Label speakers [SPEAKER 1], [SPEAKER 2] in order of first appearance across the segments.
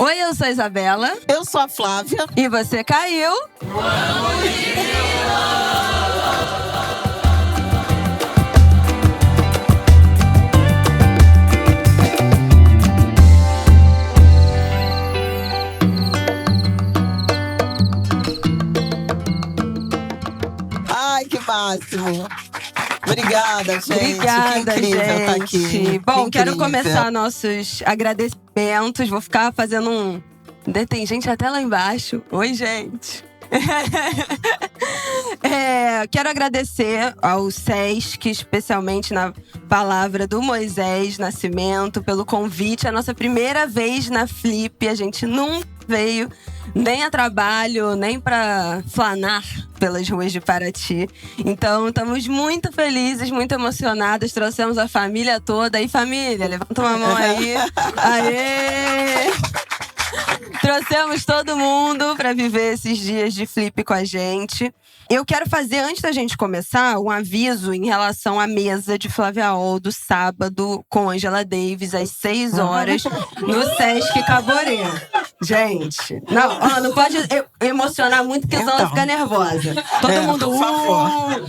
[SPEAKER 1] Oi, eu sou a Isabela.
[SPEAKER 2] Eu sou a Flávia.
[SPEAKER 1] E você caiu.
[SPEAKER 2] Ai, que máximo. Obrigada, gente.
[SPEAKER 1] Obrigada,
[SPEAKER 2] que incrível
[SPEAKER 1] gente.
[SPEAKER 2] Tá aqui.
[SPEAKER 1] Bom, quero começar nossos agradecimentos. Vou ficar fazendo um... Tem gente até lá embaixo. Oi, gente. Quero agradecer ao SESC, especialmente na palavra do Moisés Nascimento, pelo convite. É a nossa primeira vez na Flip. A gente nunca veio nem a trabalho, nem para flanar pelas ruas de Paraty. Então, estamos muito felizes, muito emocionadas. Trouxemos a família toda. E família, levanta uma mão aí. Aê! Trouxemos todo mundo para viver esses dias de Flip com a gente. Eu quero fazer, antes da gente começar, um aviso em relação à mesa de Flávia Ol do sábado com Angela Davis, às 6 horas, no Sesc Caboré. Gente, não pode emocionar muito, porque senão ela fica nervosa. Todo mundo...
[SPEAKER 2] Por favor.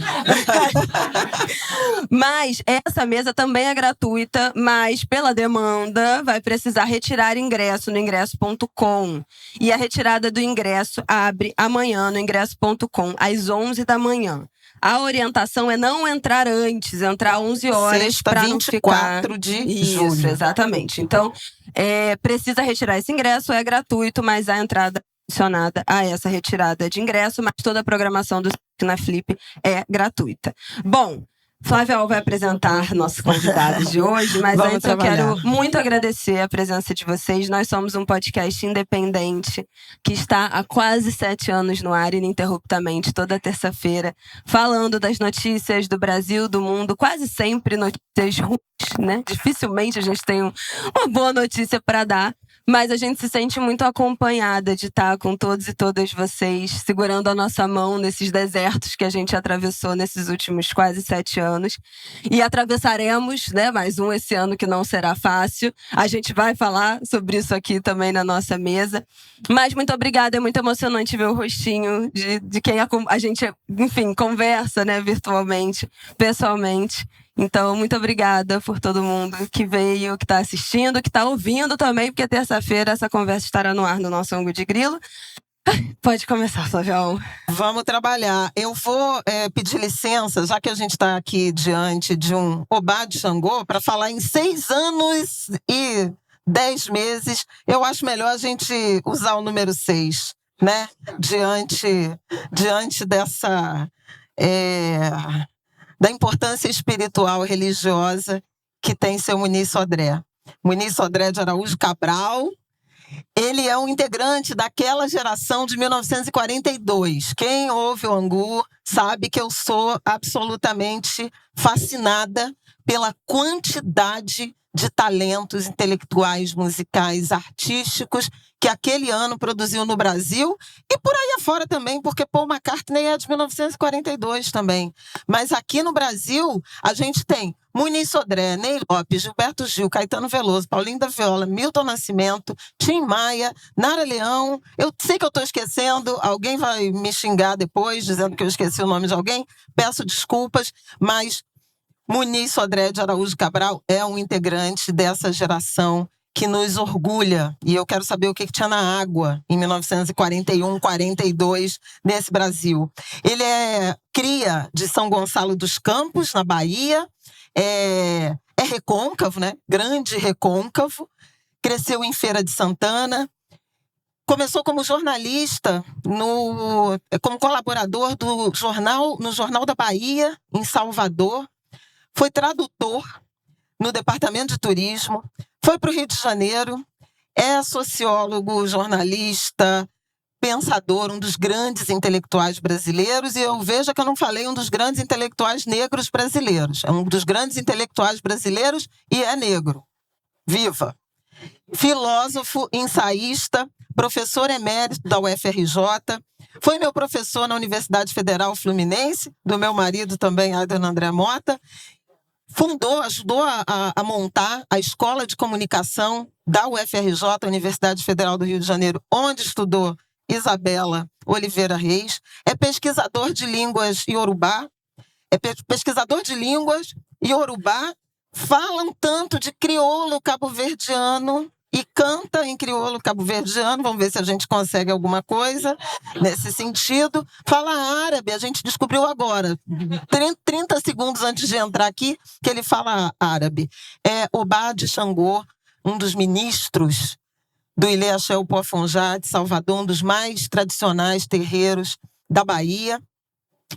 [SPEAKER 1] Mas essa mesa também é gratuita, mas pela demanda vai precisar retirar ingresso no ingresso.com. E a retirada do ingresso abre amanhã no ingresso.com, às 11 da manhã. A orientação é não entrar antes, entrar 11 horas para não ficar...
[SPEAKER 2] 24 de julho.
[SPEAKER 1] Isso, exatamente. Então, precisa retirar esse ingresso, é gratuito, mas a entrada adicionada a essa retirada de ingresso, mas toda a programação do na Flip é gratuita. Bom, Flávia Ol vai apresentar nossos convidados de hoje, mas
[SPEAKER 2] Vamos
[SPEAKER 1] antes
[SPEAKER 2] trabalhar.
[SPEAKER 1] Eu quero muito agradecer a presença de vocês. Nós somos um podcast independente que está há quase 7 anos no ar, ininterruptamente, toda terça-feira, falando das notícias do Brasil, do mundo, quase sempre notícias ruins, né? Dificilmente a gente tem uma boa notícia para dar. Mas a gente se sente muito acompanhada de estar com todos e todas vocês, segurando a nossa mão nesses desertos que a gente atravessou nesses últimos quase 7 anos. E atravessaremos, né, mais um esse ano que não será fácil. A gente vai falar sobre isso aqui também na nossa mesa. Mas muito obrigada, é muito emocionante ver o rostinho de quem a gente, enfim, conversa, né, virtualmente, pessoalmente. Então, muito obrigada por todo mundo que veio, que está assistindo, que está ouvindo também, porque terça-feira essa conversa estará no ar no nosso ângulo de grilo. Pode começar, Flávia Ol.
[SPEAKER 2] Vamos trabalhar. Eu vou pedir licença, já que a gente está aqui diante de um Obá de Xangô, para falar em 6 anos e 10 meses. Eu acho melhor a gente usar o número 6, né? Diante dessa... da importância espiritual e religiosa que tem seu Muniz Sodré. Muniz Sodré de Araújo Cabral, ele é um integrante daquela geração de 1942. Quem ouve o Angu sabe que eu sou absolutamente fascinada pela quantidade de talentos intelectuais, musicais, artísticos que aquele ano produziu no Brasil e por aí afora também, porque Paul McCartney é de 1942 também. Mas aqui no Brasil, a gente tem Muniz Sodré, Ney Lopes, Gilberto Gil, Caetano Veloso, Paulinho da Viola, Milton Nascimento, Tim Maia, Nara Leão. Eu sei que eu estou esquecendo, alguém vai me xingar depois, dizendo que eu esqueci o nome de alguém. Peço desculpas, mas Muniz Sodré de Araújo Cabral é um integrante dessa geração que nos orgulha. E eu quero saber o que tinha na água em 1941, 42, nesse Brasil. Ele é cria de São Gonçalo dos Campos, na Bahia. É recôncavo, né? Grande recôncavo. Cresceu em Feira de Santana. Começou como jornalista, como colaborador no Jornal da Bahia, em Salvador. Foi tradutor no Departamento de Turismo. Foi para o Rio de Janeiro, é sociólogo, jornalista, pensador, um dos grandes intelectuais brasileiros. E eu vejo que eu não falei um dos grandes intelectuais negros brasileiros. É um dos grandes intelectuais brasileiros e é negro. Viva! Filósofo, ensaísta, professor emérito da UFRJ. Foi meu professor na Universidade Federal Fluminense, do meu marido também, Adriano André Mota. ajudou a montar a Escola de Comunicação da UFRJ, Universidade Federal do Rio de Janeiro, onde estudou Isabela Oliveira Reis. É pesquisador de línguas iorubá. Fala um tanto de crioulo cabo-verdiano e canta em crioulo cabo-verdiano. Vamos ver se a gente consegue alguma coisa nesse sentido. Fala árabe, a gente descobriu agora, 30 segundos antes de entrar aqui, que ele fala árabe. É Obá de Xangô, um dos ministros do Ilê Axé Upoafonjá de Salvador, um dos mais tradicionais terreiros da Bahia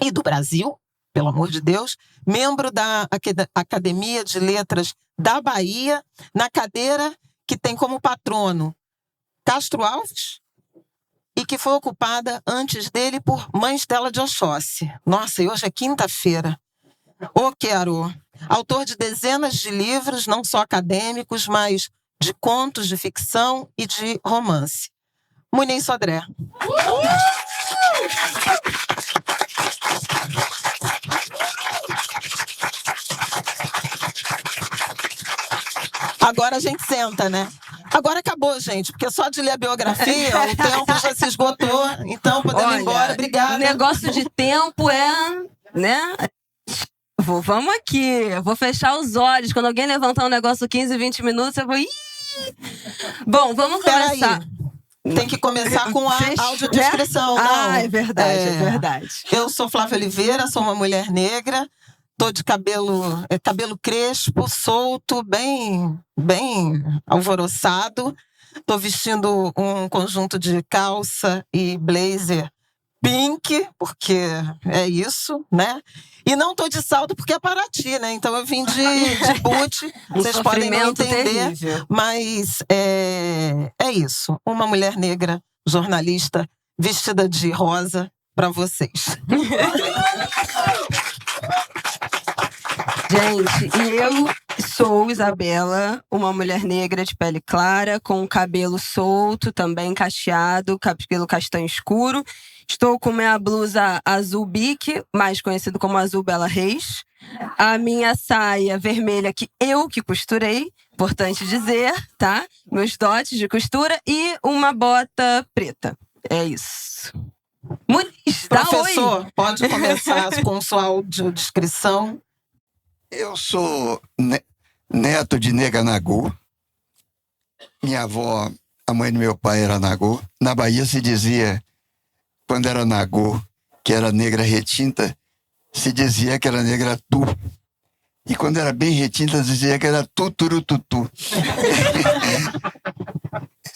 [SPEAKER 2] e do Brasil, pelo amor de Deus, membro da Academia de Letras da Bahia, na cadeira que tem como patrono Castro Alves e que foi ocupada antes dele por Mãe Estela de Oxóssi. Nossa, e hoje é quinta-feira. Ô Quero, autor de dezenas de livros, não só acadêmicos, mas de contos de ficção e de romance. Muniz Sodré. Agora a gente senta, né? Agora acabou, gente, porque só de ler a biografia, o tempo já se esgotou. Então, podemos ir embora. Obrigada.
[SPEAKER 1] O negócio de tempo né? Vamos aqui. Eu vou fechar os olhos. Quando alguém levantar um negócio 15, 20 minutos, eu vou... Bom, vamos começar.
[SPEAKER 2] Tem que começar com a audiodescrição.
[SPEAKER 1] É verdade, é verdade.
[SPEAKER 2] Eu sou Flávia Oliveira, sou uma mulher negra. Tô de cabelo crespo, solto, bem alvoroçado. Tô vestindo um conjunto de calça e blazer pink, porque é isso, né? E não tô de salto porque é Paraty, né? Então eu vim de boot. Vocês podem não entender, terrível. Mas é isso. Uma mulher negra, jornalista, vestida de rosa para vocês.
[SPEAKER 1] Gente, eu sou Isabela, uma mulher negra de pele clara, com cabelo solto, também cacheado, cabelo castanho escuro. Estou com minha blusa azul bique, mais conhecido como azul Bela Reis. A minha saia vermelha que eu que costurei, importante dizer, tá? Meus dotes de costura e uma bota preta. É isso. Muniz, dá
[SPEAKER 2] Professor,
[SPEAKER 1] oi.
[SPEAKER 2] Pode começar com sua audiodescrição.
[SPEAKER 3] Eu sou neto de nega Nagô. Minha avó, a mãe do meu pai era Nagô. Na Bahia se dizia, quando era Nagô, que era negra retinta, se dizia que era negra tu. E quando era bem retinta, se dizia que era tuturututu.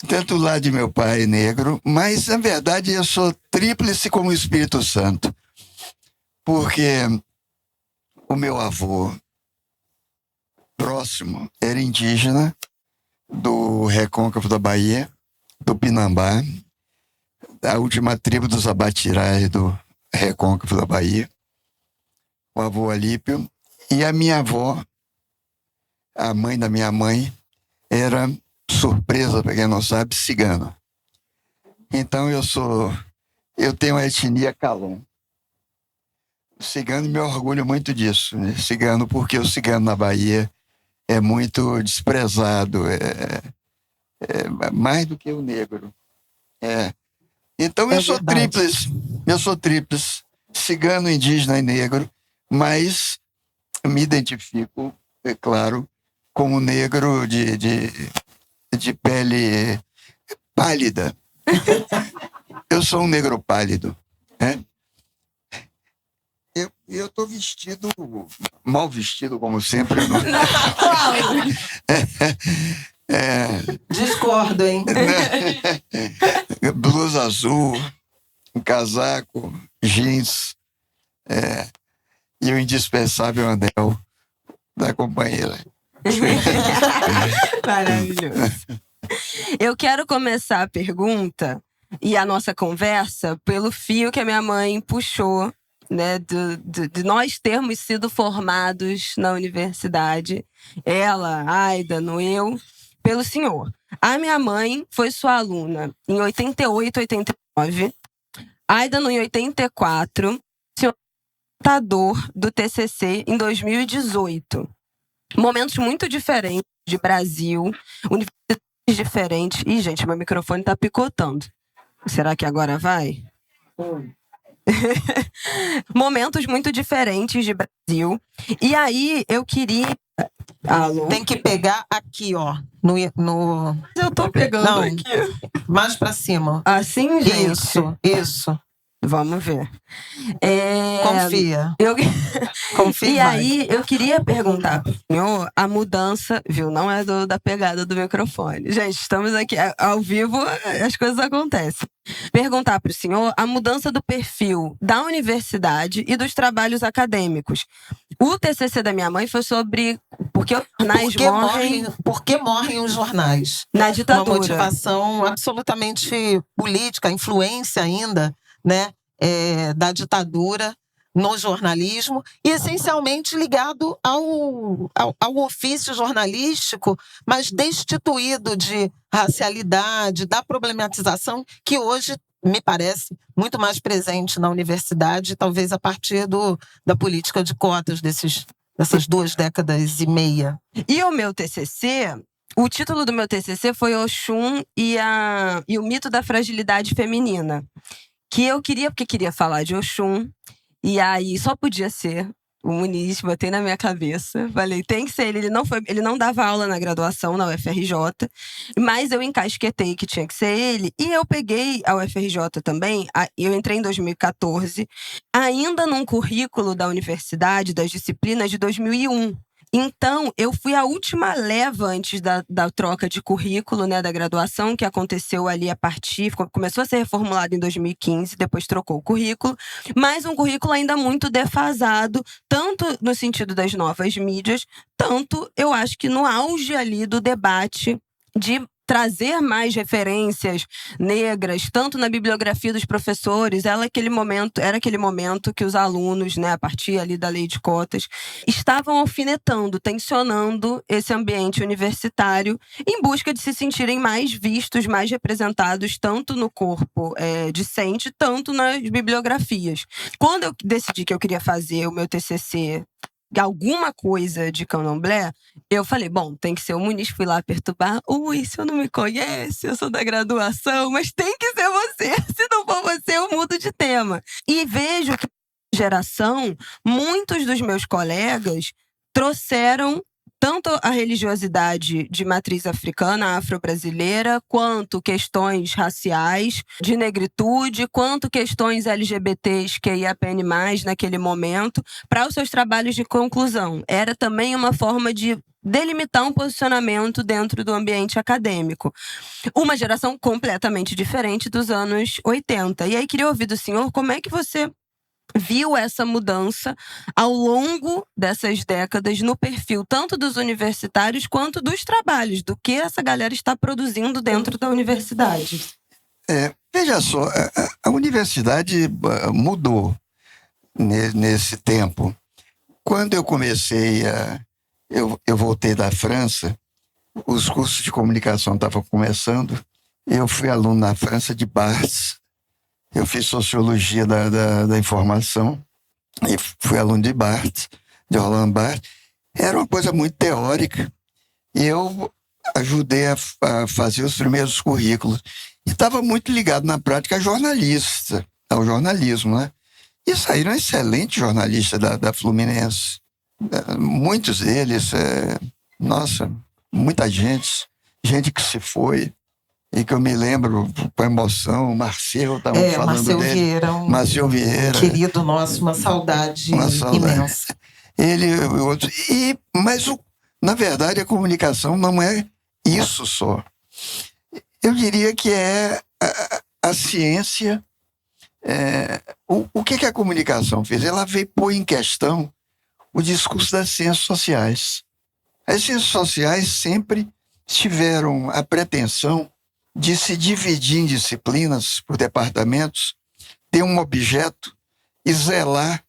[SPEAKER 3] Tanto o lado de meu pai é negro, mas na verdade eu sou tríplice como o Espírito Santo. Porque o meu avô próximo era indígena do Recôncavo da Bahia, do Pinambá, da última tribo dos Abatirás do Recôncavo da Bahia, o avô Alípio. E a minha avó, a mãe da minha mãe, era, surpresa para quem não sabe, cigana. Então eu tenho a etnia Calon. Cigano, me orgulho muito disso, né? Cigano, porque o cigano na Bahia é muito desprezado, é mais do que o negro. Então eu sou tríplice, cigano, indígena e negro, mas me identifico, é claro, como negro de pele pálida. Eu sou um negro pálido, né? Eu estou vestido, mal vestido, como sempre.
[SPEAKER 2] Discordo, hein?
[SPEAKER 3] Blusa azul, um casaco, jeans, e o indispensável anel da companheira.
[SPEAKER 1] Maravilhoso. Eu quero começar a pergunta e a nossa conversa pelo fio que a minha mãe puxou, né, de nós termos sido formados na universidade, ela, Aida, eu, pelo senhor. A minha mãe foi sua aluna em 88, 89, Aida em 84, senhor orientador do TCC em 2018. Momentos muito diferentes de Brasil, universidades diferentes. Ih, gente, meu microfone tá picotando. Será que agora vai? Momentos muito diferentes de Brasil. E aí, eu queria... Alô?
[SPEAKER 2] Tem que pegar aqui, ó. No...
[SPEAKER 1] Eu tô pegando
[SPEAKER 2] Não,
[SPEAKER 1] aqui.
[SPEAKER 2] mais pra cima.
[SPEAKER 1] Assim, gente?
[SPEAKER 2] Isso.
[SPEAKER 1] Vamos ver.
[SPEAKER 2] Confia. Confia.
[SPEAKER 1] E aí, eu queria perguntar pro senhor a mudança, viu? Não é da pegada do microfone. Gente, estamos aqui ao vivo, as coisas acontecem. Perguntar pro senhor a mudança do perfil da universidade e dos trabalhos acadêmicos. O TCC da minha mãe foi sobre por que os jornais morrem...
[SPEAKER 2] Por que morrem os jornais?
[SPEAKER 1] Na ditadura.
[SPEAKER 2] Uma motivação absolutamente política, influência ainda, né, da ditadura no jornalismo, e essencialmente ligado ao ofício jornalístico, mas destituído de racialidade, da problematização que hoje me parece muito mais presente na universidade, talvez a partir da política de cotas dessas 2 décadas e meia.
[SPEAKER 1] E o meu TCC, o título do meu TCC foi Oxum e o mito da fragilidade feminina. Que eu queria, porque queria falar de Oxum, e aí só podia ser o Muniz, botei na minha cabeça. Falei, tem que ser ele. Ele não dava aula na graduação na UFRJ, mas eu encasquetei que tinha que ser ele. E eu peguei a UFRJ também, eu entrei em 2014, ainda num currículo da universidade, das disciplinas de 2001. Então, eu fui a última leva antes da troca de currículo, né, da graduação, que aconteceu ali a partir... Começou a ser reformulado em 2015, depois trocou o currículo, mas um currículo ainda muito defasado, tanto no sentido das novas mídias, tanto, eu acho que no auge ali do debate de trazer mais referências negras, tanto na bibliografia dos professores, era aquele momento que os alunos, né, a partir ali da lei de cotas, estavam alfinetando, tensionando esse ambiente universitário em busca de se sentirem mais vistos, mais representados, tanto no corpo discente, tanto nas bibliografias. Quando eu decidi que eu queria fazer o meu TCC alguma coisa de candomblé, eu falei, bom, tem que ser o Muniz. Fui lá perturbar. Ui, o senhor não me conhece, eu sou da graduação, mas tem que ser você. Se não for você, eu mudo de tema. E vejo que na geração, muitos dos meus colegas trouxeram tanto a religiosidade de matriz africana, afro-brasileira, quanto questões raciais, de negritude, quanto questões LGBTs que IAPN+, naquele momento, para os seus trabalhos de conclusão. Era também uma forma de delimitar um posicionamento dentro do ambiente acadêmico. Uma geração completamente diferente dos anos 80. E aí, queria ouvir do senhor como é que você viu essa mudança ao longo dessas décadas no perfil tanto dos universitários quanto dos trabalhos, do que essa galera está produzindo dentro da universidade.
[SPEAKER 3] Veja só, a universidade mudou nesse tempo. Quando eu comecei, eu voltei da França, os cursos de comunicação estavam começando, eu fui aluno na França de Barthes. Eu fiz sociologia da informação e fui aluno de Barthes, de Roland Barthes. Era uma coisa muito teórica e eu ajudei a fazer os primeiros currículos. E estava muito ligado na prática ao jornalismo, né? E saíram excelentes jornalistas da Fluminense. Muitos deles, muita gente que se foi. E que eu me lembro, com emoção, o Marcel estava falando
[SPEAKER 2] Marcel
[SPEAKER 3] dele.
[SPEAKER 2] Vieira,
[SPEAKER 3] Marcel Vieira.
[SPEAKER 2] Querido nosso, uma saudade imensa.
[SPEAKER 3] Ele e outros. Mas, na verdade, a comunicação não é isso só. Eu diria que é a ciência. O que a comunicação fez? Ela veio pôr em questão o discurso das ciências sociais. As ciências sociais sempre tiveram a pretensão de se dividir em disciplinas por departamentos, ter um objeto e zelar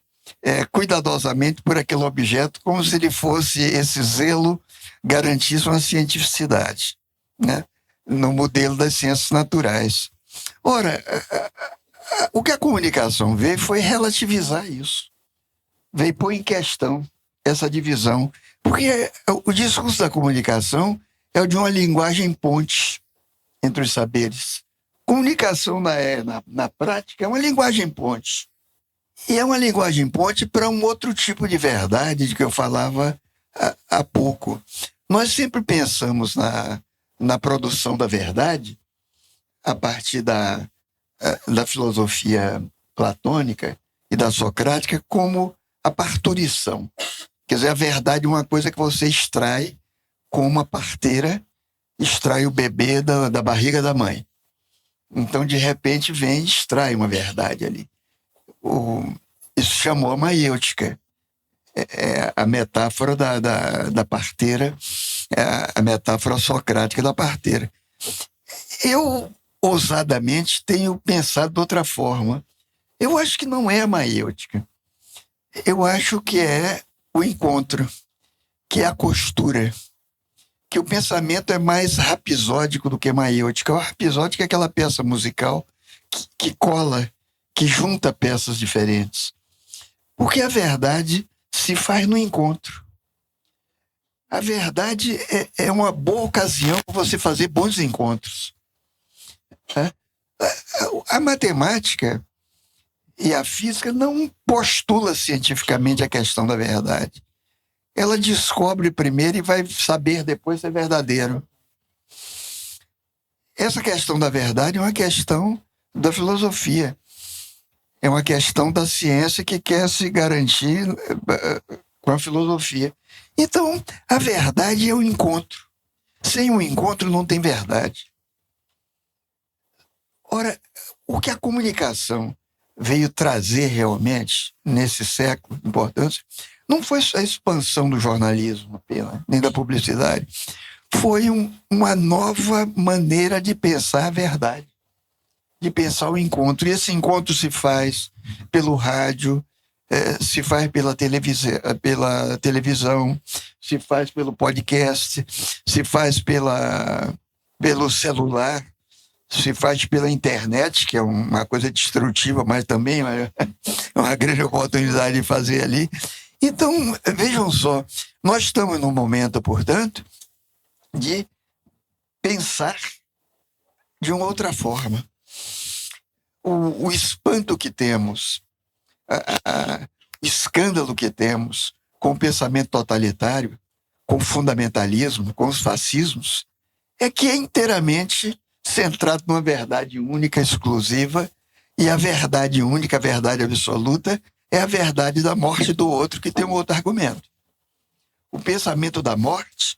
[SPEAKER 3] cuidadosamente por aquele objeto, como se ele fosse, esse zelo garantisse uma cientificidade, né? No modelo das ciências naturais. Ora, o que a comunicação veio foi relativizar isso. Veio pôr em questão essa divisão. Porque o discurso da comunicação é o de uma linguagem ponte entre os saberes. Comunicação na prática é uma linguagem ponte. E é uma linguagem ponte para um outro tipo de verdade de que eu falava há pouco. Nós sempre pensamos na produção da verdade a partir da filosofia platônica e da socrática como a parturição. Quer dizer, a verdade é uma coisa que você extrai com uma parteira, extrai o bebê da barriga da mãe. Então, de repente, vem e extrai uma verdade ali. Isso chamou a maiêutica. É a metáfora da parteira, a metáfora socrática da parteira. Eu, ousadamente, tenho pensado de outra forma. Eu acho que não é a maiêutica. Eu acho que é o encontro, que é a costura, que o pensamento é mais rapisódico do que maiêutico. O rapisódico é aquela peça musical que cola, que junta peças diferentes. Porque a verdade se faz no encontro. A verdade é uma boa ocasião para você fazer bons encontros. A matemática e a física não postula cientificamente a questão da verdade. Ela descobre primeiro e vai saber depois se é verdadeiro. Essa questão da verdade é uma questão da filosofia. É uma questão da ciência que quer se garantir com a filosofia. Então, a verdade é o encontro. Sem o encontro não tem verdade. Ora, o que a comunicação veio trazer realmente nesse século de importância não foi só a expansão do jornalismo apenas, nem da publicidade. Foi uma nova maneira de pensar a verdade, de pensar o encontro. E esse encontro se faz pelo rádio, se faz pela televisão, se faz pelo podcast, se faz pelo celular, se faz pela internet, que é uma coisa destrutiva, mas também é uma grande oportunidade de fazer ali. Então, vejam só, nós estamos num momento, portanto, de pensar de uma outra forma. O espanto que temos, o escândalo que temos com o pensamento totalitário, com o fundamentalismo, com os fascismos, é que é inteiramente centrado numa verdade única, exclusiva, e a verdade única, a verdade absoluta, é a verdade da morte do outro, que tem um outro argumento. O pensamento da morte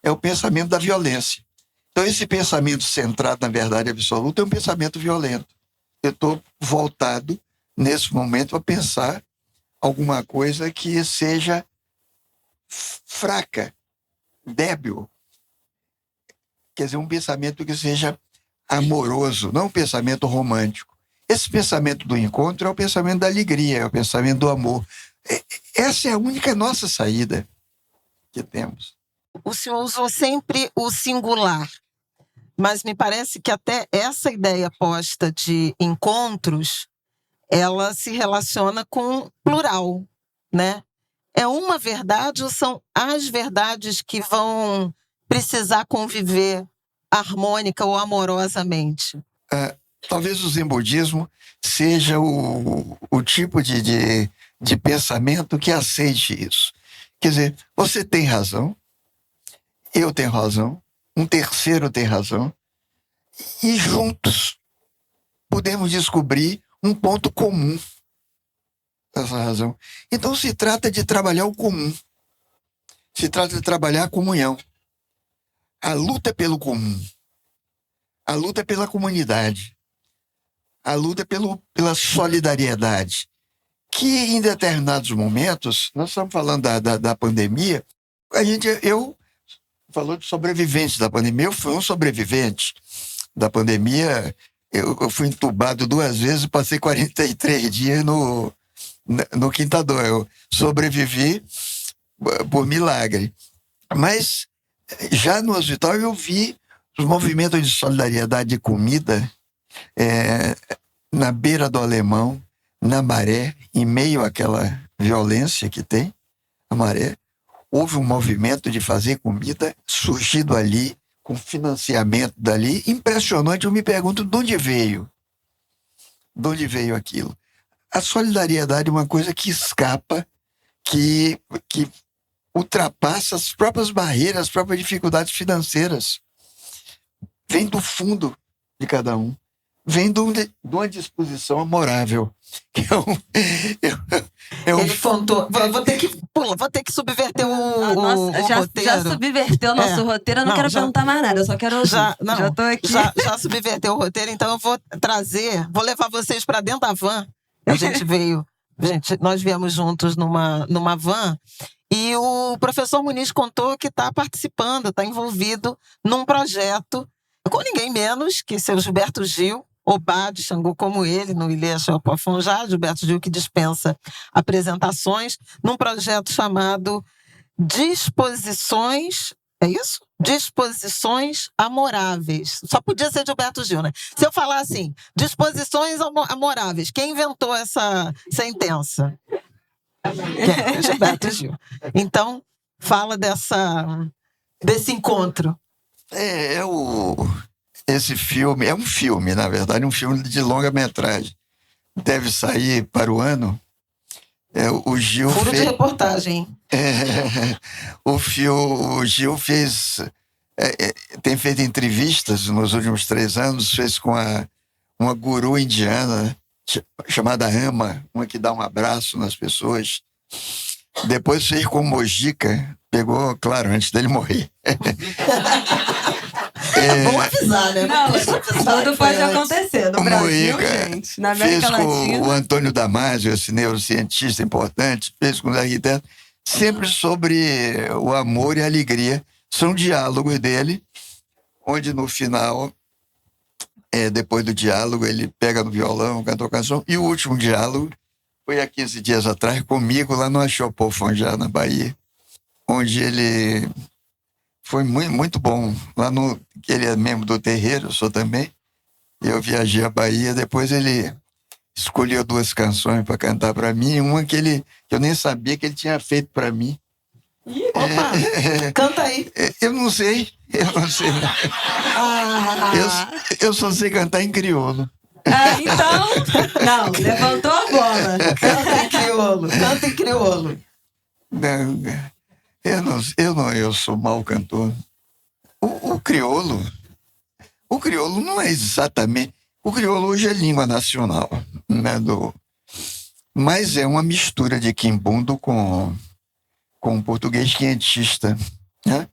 [SPEAKER 3] é o pensamento da violência. Então, esse pensamento centrado na verdade absoluta é um pensamento violento. Eu estou voltado, nesse momento, a pensar alguma coisa que seja fraca, débil. Quer dizer, um pensamento que seja amoroso, não um pensamento romântico. Esse pensamento do encontro é o pensamento da alegria, é o pensamento do amor. Essa é a única nossa saída que temos.
[SPEAKER 2] O senhor usou sempre o singular, mas me parece que até essa ideia posta de encontros, ela se relaciona com plural, né? É uma verdade ou são as verdades que vão precisar conviver harmônica ou amorosamente?
[SPEAKER 3] Talvez o Zen budismo seja o tipo de pensamento que aceite isso. Quer dizer, você tem razão, eu tenho razão, um terceiro tem razão, e juntos podemos descobrir um ponto comum dessa razão. Então se trata de trabalhar o comum, se trata de trabalhar a comunhão. A luta é pelo comum, a luta é pela comunidade, a luta é pela solidariedade, que em determinados momentos, nós estamos falando da pandemia, eu falou de sobreviventes da pandemia, eu fui um sobrevivente da pandemia, eu fui entubado 2 vezes, passei 43 dias no quintador, eu sobrevivi por milagre. Mas já no hospital eu vi os movimentos de solidariedade de comida na beira do Alemão, na Maré, em meio àquela violência que tem, a Maré. houve um movimento de fazer comida surgido ali, com financiamento dali, impressionante. Eu me pergunto de onde veio. De onde veio aquilo? A solidariedade é uma coisa que escapa, que ultrapassa as próprias barreiras, as próprias dificuldades financeiras. Vem do fundo de cada um. Vem de uma disposição amorável.
[SPEAKER 2] Ele contou. Vou ter que subverter o roteiro.
[SPEAKER 1] Já subverteu o nosso roteiro. Eu não quero perguntar mais nada, eu só quero ouvir. Já tô aqui.
[SPEAKER 2] Já subverteu o roteiro, então eu vou levar vocês para dentro da van. Nós viemos juntos numa van. E o professor Muniz contou que está participando, está envolvido num projeto com ninguém menos que seu Gilberto Gil, Obá de Xangô como ele, no Ilê Xeopó-Fonjá, Gilberto Gil que dispensa apresentações, num projeto chamado Disposições, é isso? Disposições Amoráveis. Só podia ser Gilberto Gil, né? Se eu falar assim, disposições amoráveis, quem inventou essa sentença? Gilberto Gil. Então, fala desse encontro.
[SPEAKER 3] Esse filme, é um filme, na verdade, um filme de longa-metragem. Deve sair para o ano. O Gil
[SPEAKER 2] Furo de reportagem.
[SPEAKER 3] O Gil fez... tem feito entrevistas nos últimos 3 anos, fez com uma guru indiana chamada Ama, uma que dá um abraço nas pessoas. Depois fez com Mojica, pegou, claro, antes dele morrer.
[SPEAKER 2] Vamos avisar, né?
[SPEAKER 1] Não, tudo pode acontecer no Brasil, gente. Na América Latina.
[SPEAKER 3] Fez com o Antônio Damasio, esse neurocientista importante, fez com os arquitetos, sempre sobre o amor e a alegria. São diálogos dele, onde no final, depois do diálogo, ele pega no violão, canta a canção, e o último diálogo foi há 15 dias atrás, comigo, lá no Axopó-Fonjá, na Bahia, onde ele... Foi muito, muito bom. Ele é membro do terreiro, eu sou também. Eu viajei à Bahia, depois ele escolheu 2 canções para cantar para mim, uma que eu nem sabia que ele tinha feito para mim.
[SPEAKER 2] Opa, canta aí.
[SPEAKER 3] Eu não sei. Eu só sei cantar em crioulo.
[SPEAKER 1] Então, não, levantou a bola.
[SPEAKER 2] Canta em crioulo.
[SPEAKER 3] Não, eu sou mau cantor. O crioulo não é exatamente... O crioulo hoje é língua nacional, né, mas é uma mistura de quimbundo com o português quentista, né?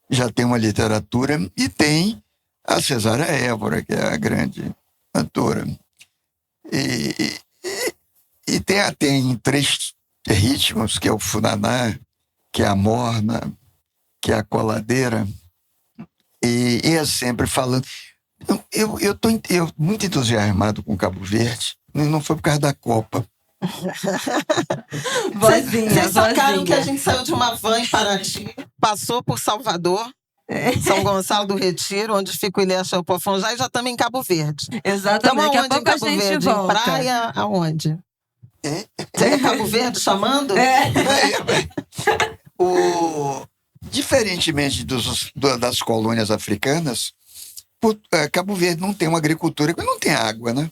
[SPEAKER 3] Já tem uma literatura e tem a Cesária Évora, que é a grande cantora. E tem 3 ritmos, que é o funaná, que é a morna, que é a coladeira, e é sempre falando. Eu tô muito entusiasmado com Cabo Verde, não foi por causa da Copa.
[SPEAKER 2] Vocês sacaram que a gente saiu de uma van em Paraty, passou por Salvador, São Gonçalo do Retiro, onde fica o Ilê Xeopó-Fonjá, e já estamos em Cabo Verde.
[SPEAKER 1] Exatamente, daqui a pouco a gente
[SPEAKER 2] Verde?
[SPEAKER 1] volta.
[SPEAKER 2] Em praia, aonde? É Cabo Verde chamando?
[SPEAKER 3] Diferentemente das colônias africanas, Cabo Verde não tem uma agricultura, porque não tem água, né?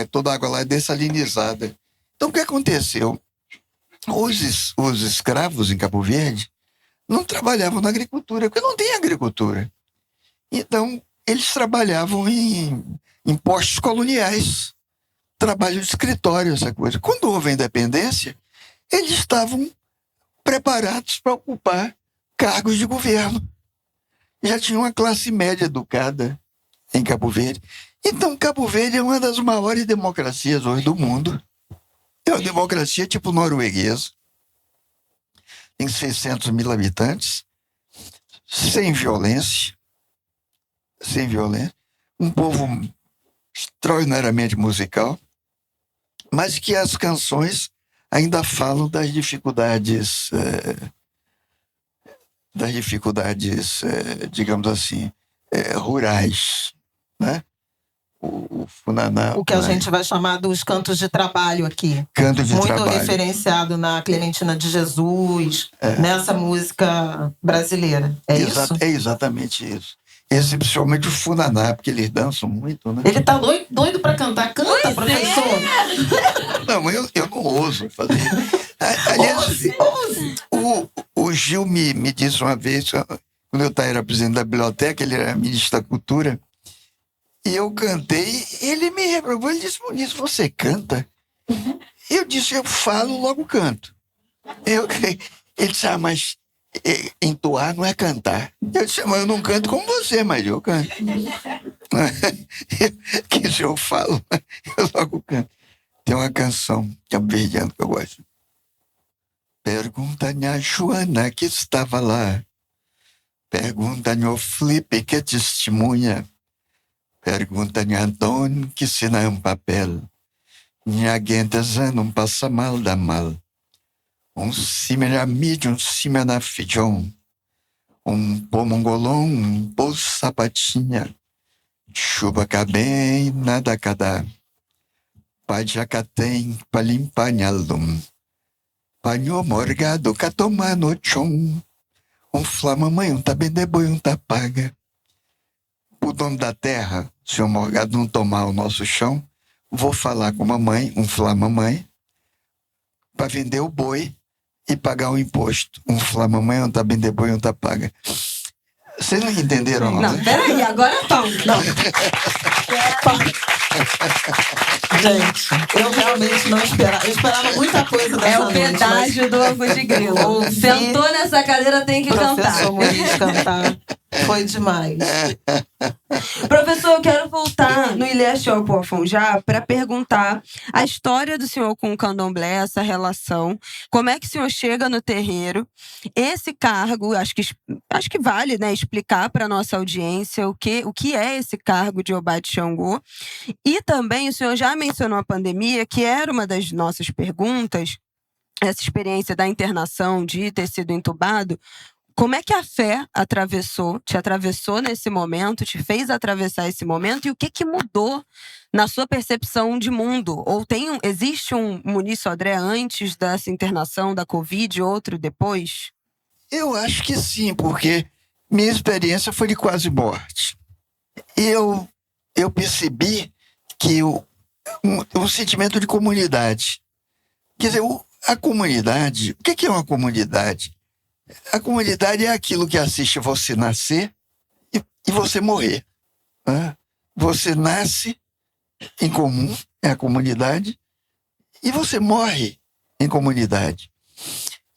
[SPEAKER 3] Toda a água lá é dessalinizada. Então, o que aconteceu? Os escravos em Cabo Verde não trabalhavam na agricultura, porque não tem agricultura. Então, eles trabalhavam em postos coloniais, trabalho de escritório, essa coisa. Quando houve a independência, eles estavam preparados para ocupar cargos de governo. Já tinha uma classe média educada em Cabo Verde. Então, Cabo Verde é uma das maiores democracias hoje do mundo. É uma democracia tipo norueguesa. Tem 600 mil habitantes, sem violência. Um povo extraordinariamente musical, mas que as canções ainda falam das dificuldades, digamos assim, rurais, né? o funaná.
[SPEAKER 2] O que a gente vai chamar dos cantos de trabalho aqui.
[SPEAKER 3] Canto de
[SPEAKER 2] muito
[SPEAKER 3] trabalho.
[SPEAKER 2] referenciado na Clementina de Jesus, nessa música brasileira. Isso?
[SPEAKER 3] É exatamente isso. Esse, principalmente o funaná, porque eles dançam muito, né?
[SPEAKER 2] Ele tá doido pra cantar. Canta, professor!
[SPEAKER 3] Não, eu não ouso fazer. Aliás, o Gil me disse uma vez, quando eu era presidente da biblioteca, ele era ministro da Cultura, e eu cantei, ele me reprovou, ele disse, Muniz, você canta? Eu disse, eu falo, logo canto. Ele disse, mas entoar não é cantar. Eu disse, mas eu não canto como você, mas eu canto. Que se eu falo, eu logo canto. Tem uma canção cabo-verdiana que eu gosto. Pergunta-me a Joana que estava lá. Pergunta-me ao Felipe que testemunha. Pergunta-me a Antônio que assina um papel. Minha gente não passa mal da mal. Cima na mídia, cima na feijão. Pô mongolão, pô sapatinha. Chuva cabem, nada cada. Pai jaca tem pra limpar nhalum. Panho morgado, catomar no chão. Flamamãe, tá bem de boi, tá paga. O dono da terra, se o morgado não tomar o nosso chão, vou falar com mamãe, flamamãe, para vender o boi e pagar o imposto. Flamamãe, não tá bem de boi, não tá paga. Vocês não entenderam, não?
[SPEAKER 1] Não, peraí, agora é pão. Não.
[SPEAKER 2] Gente, eu realmente não esperava. Eu esperava muita coisa dessa
[SPEAKER 1] É o pedágio do ovo de grilo. Sentou nessa cadeira, tem que cantar.
[SPEAKER 2] Professor Muniz cantar. Foi demais.
[SPEAKER 1] Professor, eu quero voltar no Ilha Xiaopofon já para perguntar a história do senhor com o candomblé, essa relação. Como é que o senhor chega no terreiro? Esse cargo, acho que vale, né, explicar para nossa audiência o que é esse cargo de Obá de Xangô. E também o senhor já mencionou a pandemia, que era uma das nossas perguntas, essa experiência da internação, de ter sido entubado. Como é que a fé te atravessou nesse momento, te fez atravessar esse momento, e o que mudou na sua percepção de mundo? Ou existe um Muniz Sodré antes dessa internação da Covid, outro depois?
[SPEAKER 3] Eu acho que sim, porque minha experiência foi de quase morte. Eu percebi que um sentimento de comunidade. Quer dizer, a comunidade, o que é uma comunidade? A comunidade é aquilo que assiste você nascer e você morrer. Né? Você nasce em comum, é a comunidade, e você morre em comunidade.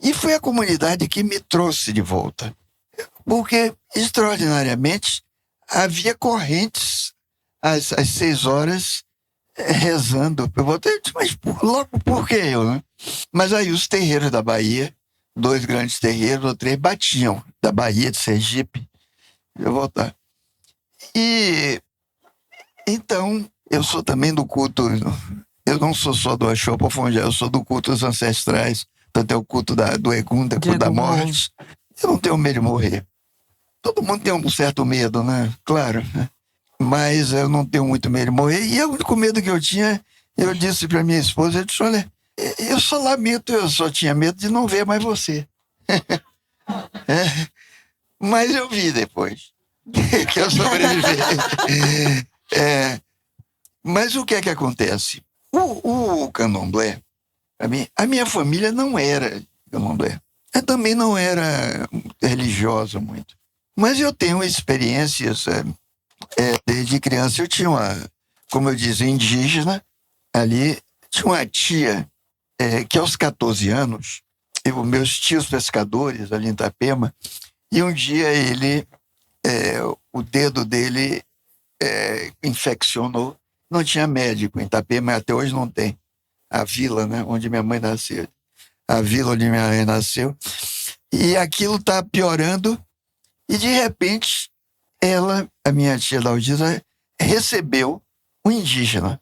[SPEAKER 3] E foi a comunidade que me trouxe de volta. Porque, extraordinariamente, havia correntes às 6 horas rezando. Eu voltei, mas logo por que eu, né? Mas aí os terreiros da Bahia, 2 grandes terreiros ou 3 batiam, da Bahia, de Sergipe. Eu voltar. E então, eu sou também do culto, eu não sou só do Xiaopofon, eu sou do culto dos ancestrais, tanto é o culto do Egum, o culto da morte. Eu não tenho medo de morrer. Todo mundo tem um certo medo, né? Claro. Mas eu não tenho muito medo de morrer. E o único medo que eu tinha, eu disse para minha esposa, eu disse, olha, eu só lamento, eu só tinha medo de não ver mais você. Mas eu vi depois que eu sobrevivi. Mas o que é que acontece? O candomblé, a minha família não era candomblé. Eu também não era religiosa muito. Mas eu tenho experiências desde criança. Eu tinha como eu disse, indígena. Ali tinha uma tia que aos 14 anos, meus tios pescadores ali em Itapema, e um dia o dedo dele infeccionou. Não tinha médico em Itapema, até hoje não tem. A vila, né, onde minha mãe nasceu. A vila onde minha mãe nasceu. E aquilo está piorando. E, de repente, a minha tia Laudisa, recebeu um indígena.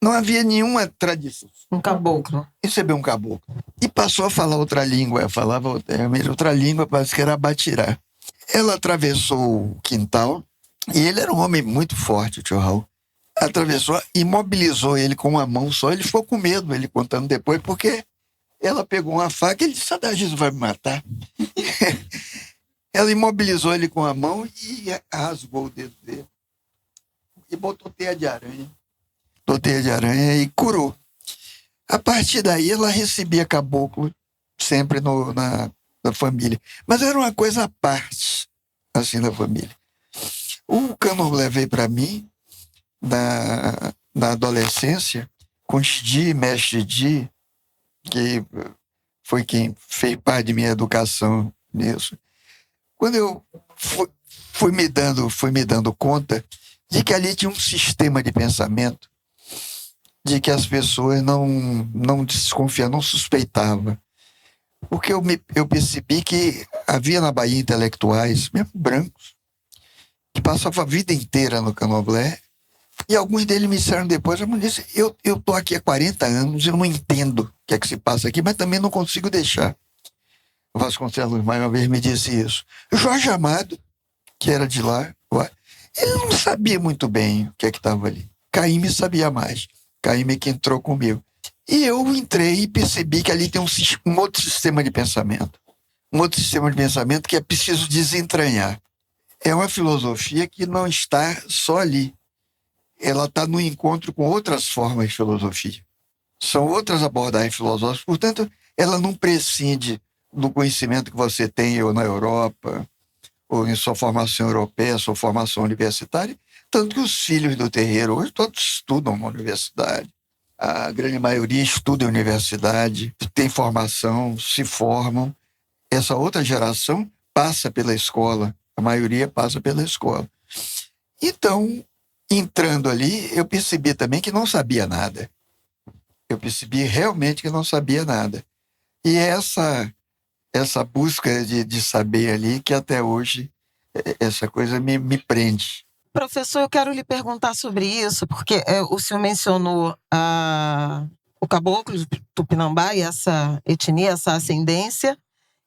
[SPEAKER 3] Não havia nenhuma tradição.
[SPEAKER 2] Um caboclo.
[SPEAKER 3] Recebeu um caboclo. E passou a falar outra língua. Falava outra língua, parece que era batirá. Ela atravessou o quintal. E ele era um homem muito forte, o tio Raul. atravessou, imobilizou ele com uma mão só. Ele ficou com medo, ele contando depois, porque ela pegou uma faca e ele disse: Jesus vai me matar. Ela imobilizou ele com a mão e rasgou o dedo dele. E botou teia de aranha. Botou teia de aranha e curou. A partir daí, ela recebia caboclo sempre na família. Mas era uma coisa à parte, assim, da família. O candomblé veio para mim na adolescência, com Xidi, mestre Xidi, que foi quem fez parte de minha educação nisso. Quando eu fui me dando conta de que ali tinha um sistema de pensamento, de que as pessoas não desconfiavam, não suspeitavam. Porque eu percebi que havia na Bahia intelectuais, mesmo brancos, que passavam a vida inteira no candomblé, e alguns deles me disseram depois: eu estou aqui há 40 anos, eu não entendo o que é que se passa aqui, mas também não consigo deixar. O Vasconcelos mais uma vez me disse isso. Jorge Amado, que era de lá, ele não sabia muito bem o que é que estava ali. Caíme sabia mais. Caíme que entrou comigo. E eu entrei e percebi que ali tem um outro sistema de pensamento. Um outro sistema de pensamento que é preciso desentranhar. É uma filosofia que não está só ali. Ela está no encontro com outras formas de filosofia. São outras abordagens filosóficas. Portanto, ela não prescinde do conhecimento que você tem ou na Europa, ou em sua formação europeia, sua formação universitária. Tanto que os filhos do terreiro hoje todos estudam na universidade. A grande maioria estuda em universidade, tem formação, se formam. Essa outra geração passa pela escola. A maioria passa pela escola. Então, entrando ali, eu percebi também que não sabia nada. Eu percebi realmente que não sabia nada. E essa busca de saber ali, que até hoje essa coisa me prende.
[SPEAKER 2] Professor, eu quero lhe perguntar sobre isso, porque o senhor mencionou o caboclo Tupinambá e essa etnia, essa ascendência,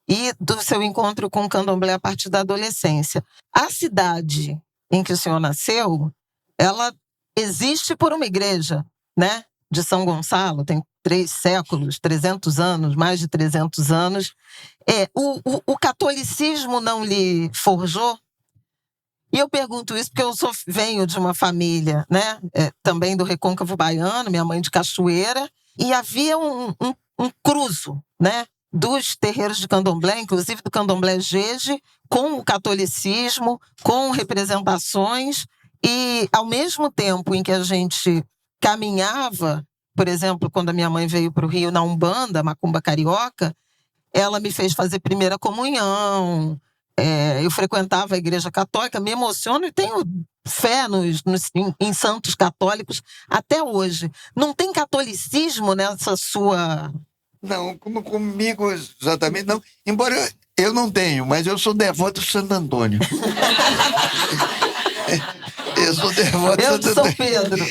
[SPEAKER 2] e do seu encontro com o candomblé a partir da adolescência. A cidade em que o senhor nasceu, ela existe por uma igreja, né? De São Gonçalo, tem 3 séculos, 300 anos, mais de 300 anos. O catolicismo não lhe forjou? E eu pergunto isso porque eu venho de uma família, né? Também do recôncavo baiano, minha mãe de Cachoeira, e havia um cruzo, né? Dos terreiros de candomblé, inclusive do candomblé Jeje, com o catolicismo, com representações, e ao mesmo tempo em que a gente caminhava, por exemplo, quando a minha mãe veio para o Rio na Umbanda, Macumba Carioca, ela me fez fazer primeira comunhão, eu frequentava a igreja católica, me emociono e tenho fé em santos católicos até hoje. Não tem catolicismo nessa sua...
[SPEAKER 3] Não, comigo exatamente não. Embora eu não tenho, mas eu sou devoto de Santo Antônio. Eu sou devoto de Santo
[SPEAKER 2] São
[SPEAKER 3] Antônio.
[SPEAKER 2] Pedro.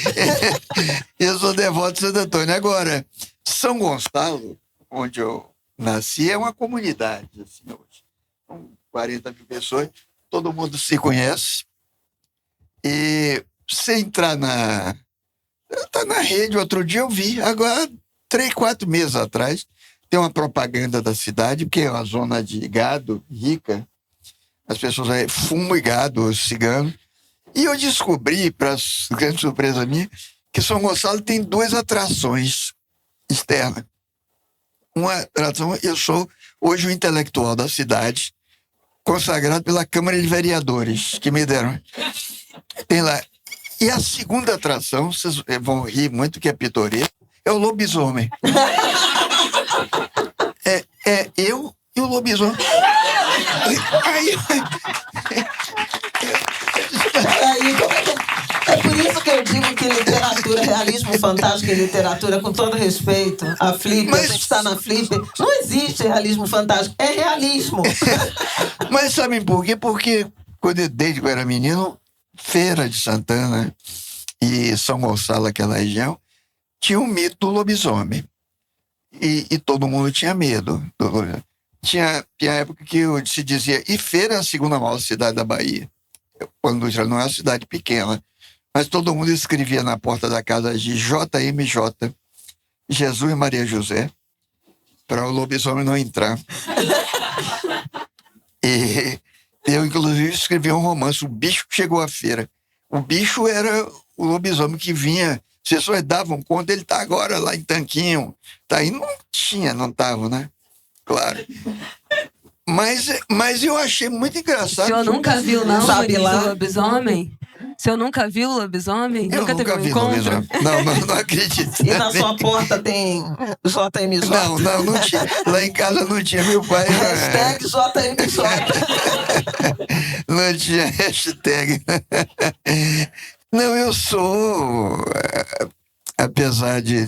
[SPEAKER 3] Eu sou devoto de Santo Antônio. Agora, São Gonçalo, onde eu nasci, é uma comunidade, assim, hoje. São 40 mil pessoas, todo mundo se conhece. E se entrar tá na rede, outro dia eu vi, agora 3, 4 meses atrás, tem uma propaganda da cidade, que é uma zona de gado rica, as pessoas aí fumam e gado, cigano. E eu descobri, para grande surpresa minha, que São Gonçalo tem 2 atrações externas. Uma atração, eu sou hoje o intelectual da cidade, consagrado pela Câmara de Vereadores, que me deram. Tem lá. E a segunda atração, vocês vão rir muito, que é pitoresco, é o lobisomem. Eu e o lobisomem.
[SPEAKER 2] É por isso que eu digo que literatura, realismo fantástico e literatura, com todo respeito, a Flip, a gente está na Flip, não existe realismo fantástico, é realismo.
[SPEAKER 3] Mas sabem por quê? Porque desde que eu era menino, Feira de Santana e São Gonçalo, aquela região, tinha um mito do lobisomem. E todo mundo tinha medo do lobisomem. Tinha época que se dizia, e Feira é a segunda maior cidade da Bahia. Quando já não é uma cidade pequena, Mas todo mundo escrevia na porta da casa de JMJ, Jesus e Maria José, para o lobisomem não entrar. E eu, inclusive, escrevi um romance, O Bicho que Chegou à Feira. O bicho era o lobisomem que vinha, as pessoas davam conta, ele está agora lá em Tanquinho. Tá aí, não estava, né? Claro. Mas eu achei muito engraçado.
[SPEAKER 1] O senhor nunca viu, não,
[SPEAKER 2] Sabe
[SPEAKER 1] o
[SPEAKER 2] lá?
[SPEAKER 1] lobisomem? O senhor nunca viu o lobisomem?
[SPEAKER 3] Eu
[SPEAKER 1] Nunca teve um
[SPEAKER 3] vi
[SPEAKER 1] encontro?
[SPEAKER 3] lobisomem. Não acredito.
[SPEAKER 2] E na sua porta tem JMJ?
[SPEAKER 3] Não tinha. Lá em casa não tinha. Meu pai...
[SPEAKER 2] Hashtag JMJ.
[SPEAKER 3] Não tinha hashtag. Não, eu sou... Apesar de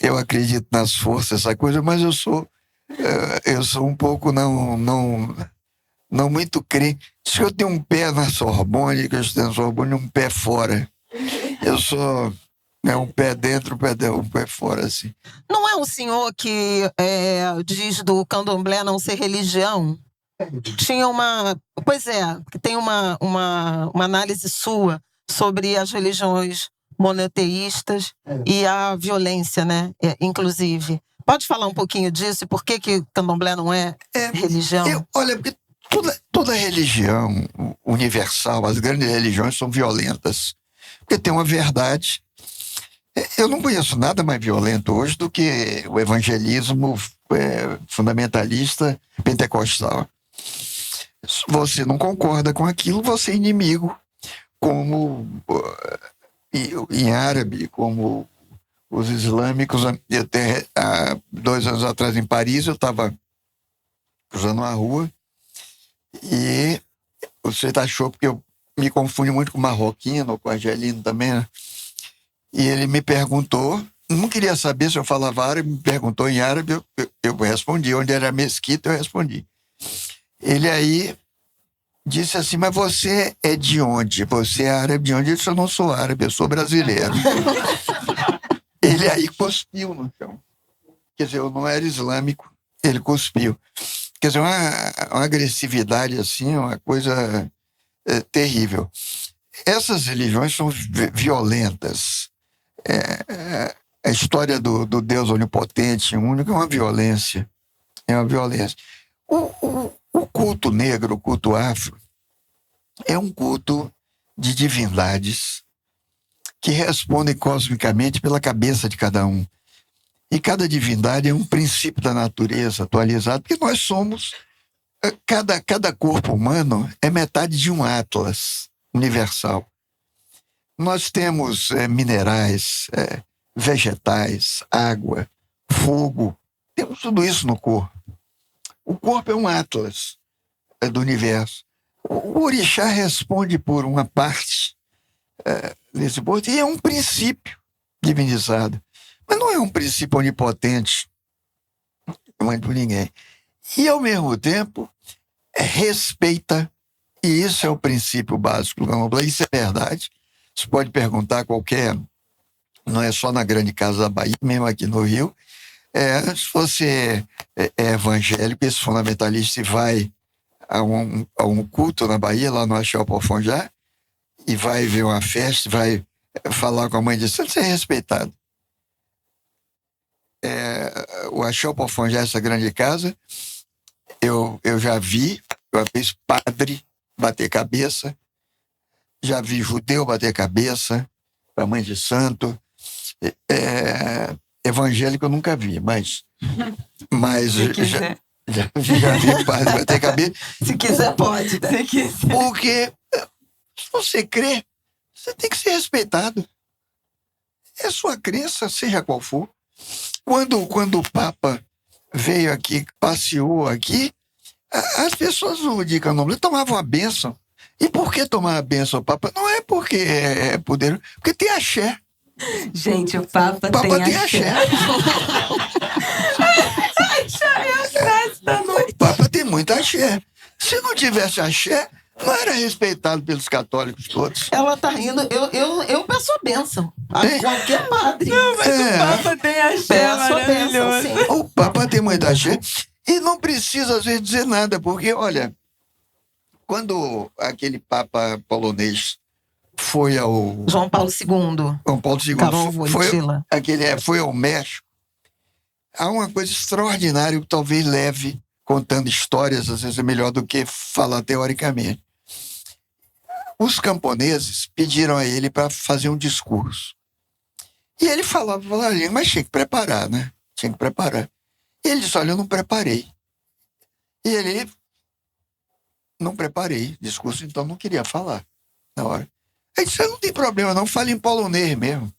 [SPEAKER 3] eu acredito nas forças, essa coisa, mas eu sou um pouco não muito crente. Se eu tenho um pé na Sorbonne, que eu estou na Sorbonne, um pé fora. Eu sou um pé dentro, um pé fora, assim.
[SPEAKER 2] Não é o senhor que diz do candomblé não ser religião? Tinha uma... Pois é, tem uma análise sua sobre as religiões monoteístas e a violência, né? Inclusive. Pode falar um pouquinho disso e por que candomblé não é religião?
[SPEAKER 3] Olha, porque toda religião universal, as grandes religiões são violentas. Porque tem uma verdade. Eu não conheço nada mais violento hoje do que o evangelismo fundamentalista pentecostal. Se você não concorda com aquilo, você é inimigo. Como em árabe, como os islâmicos. Há 2 anos atrás, em Paris, eu estava cruzando uma rua e você achou, porque eu me confundo muito com marroquino, com argelino também, né? E ele me perguntou, não queria saber se eu falava árabe, me perguntou em árabe, eu respondi. Onde era a mesquita, eu respondi. Ele aí disse assim, mas você é de onde? Você é árabe de onde? Eu disse, eu não sou árabe, eu sou brasileiro. Ele aí cuspiu no chão. Quer dizer, eu não era islâmico, ele cuspiu. Quer dizer, uma agressividade assim, uma coisa terrível. Essas religiões são violentas. A história do Deus onipotente, único, é uma violência. É uma violência. O culto negro, o culto afro, é um culto de divindades que respondem cosmicamente pela cabeça de cada um. E cada divindade é um princípio da natureza atualizado, porque nós somos... Cada corpo humano é metade de um atlas universal. Nós temos minerais, vegetais, água, fogo, temos tudo isso no corpo. O corpo é um atlas do universo. O orixá responde por uma parte desse corpo e é um princípio divinizado. Mas não é um princípio onipotente, não manda por ninguém. E, ao mesmo tempo, respeita, e isso é o princípio básico do candomblé, isso é verdade. Você pode perguntar a qualquer, não é só na Grande Casa da Bahia, mesmo aqui no Rio, se você é evangélico, esse fundamentalista, e vai a um culto na Bahia, lá no Axé Alpofongá, e vai ver uma festa, vai falar com a mãe de santo, você é respeitado. O Axé Alpofongá, essa grande casa, eu já vi uma vez padre bater cabeça, já vi judeu bater cabeça para mãe de santo. Evangélico eu nunca vi, mas já vi padre bater cabeça.
[SPEAKER 2] Se quiser, pode. Né?
[SPEAKER 1] Se quiser.
[SPEAKER 3] Porque se você crê, você tem que ser respeitado. É sua crença, seja qual for. Quando o Papa veio aqui, passeou aqui, as pessoas de candomblé tomavam a bênção. E por que tomar a bênção, Papa? Não é porque é poder, porque tem axé.
[SPEAKER 1] Gente, o Papa tem axé.
[SPEAKER 3] O Papa tem muito axé. Se não tivesse axé, não era respeitado pelos católicos todos.
[SPEAKER 2] Ela tá rindo. Eu peço a bênção a qualquer padre.
[SPEAKER 1] Não, mas o Papa tem axé,
[SPEAKER 2] Peço a bênção, sim.
[SPEAKER 3] O Papa tem muito axé. E não precisa, às vezes, dizer nada, porque, olha, quando aquele Papa polonês foi ao
[SPEAKER 2] João Paulo II.
[SPEAKER 3] João Paulo II,
[SPEAKER 2] Carol
[SPEAKER 3] foi,
[SPEAKER 2] Wojtyla.
[SPEAKER 3] foi ao México. Há uma coisa extraordinária que talvez leve, contando histórias, às vezes é melhor do que falar teoricamente. Os camponeses pediram a ele para fazer um discurso. E ele falava, mas tinha que preparar, né? Tinha que preparar. E ele disse, olha, eu não preparei. E ele, não preparei discurso, então não queria falar na hora. Aí disse, não tem problema não, fale em polonês mesmo.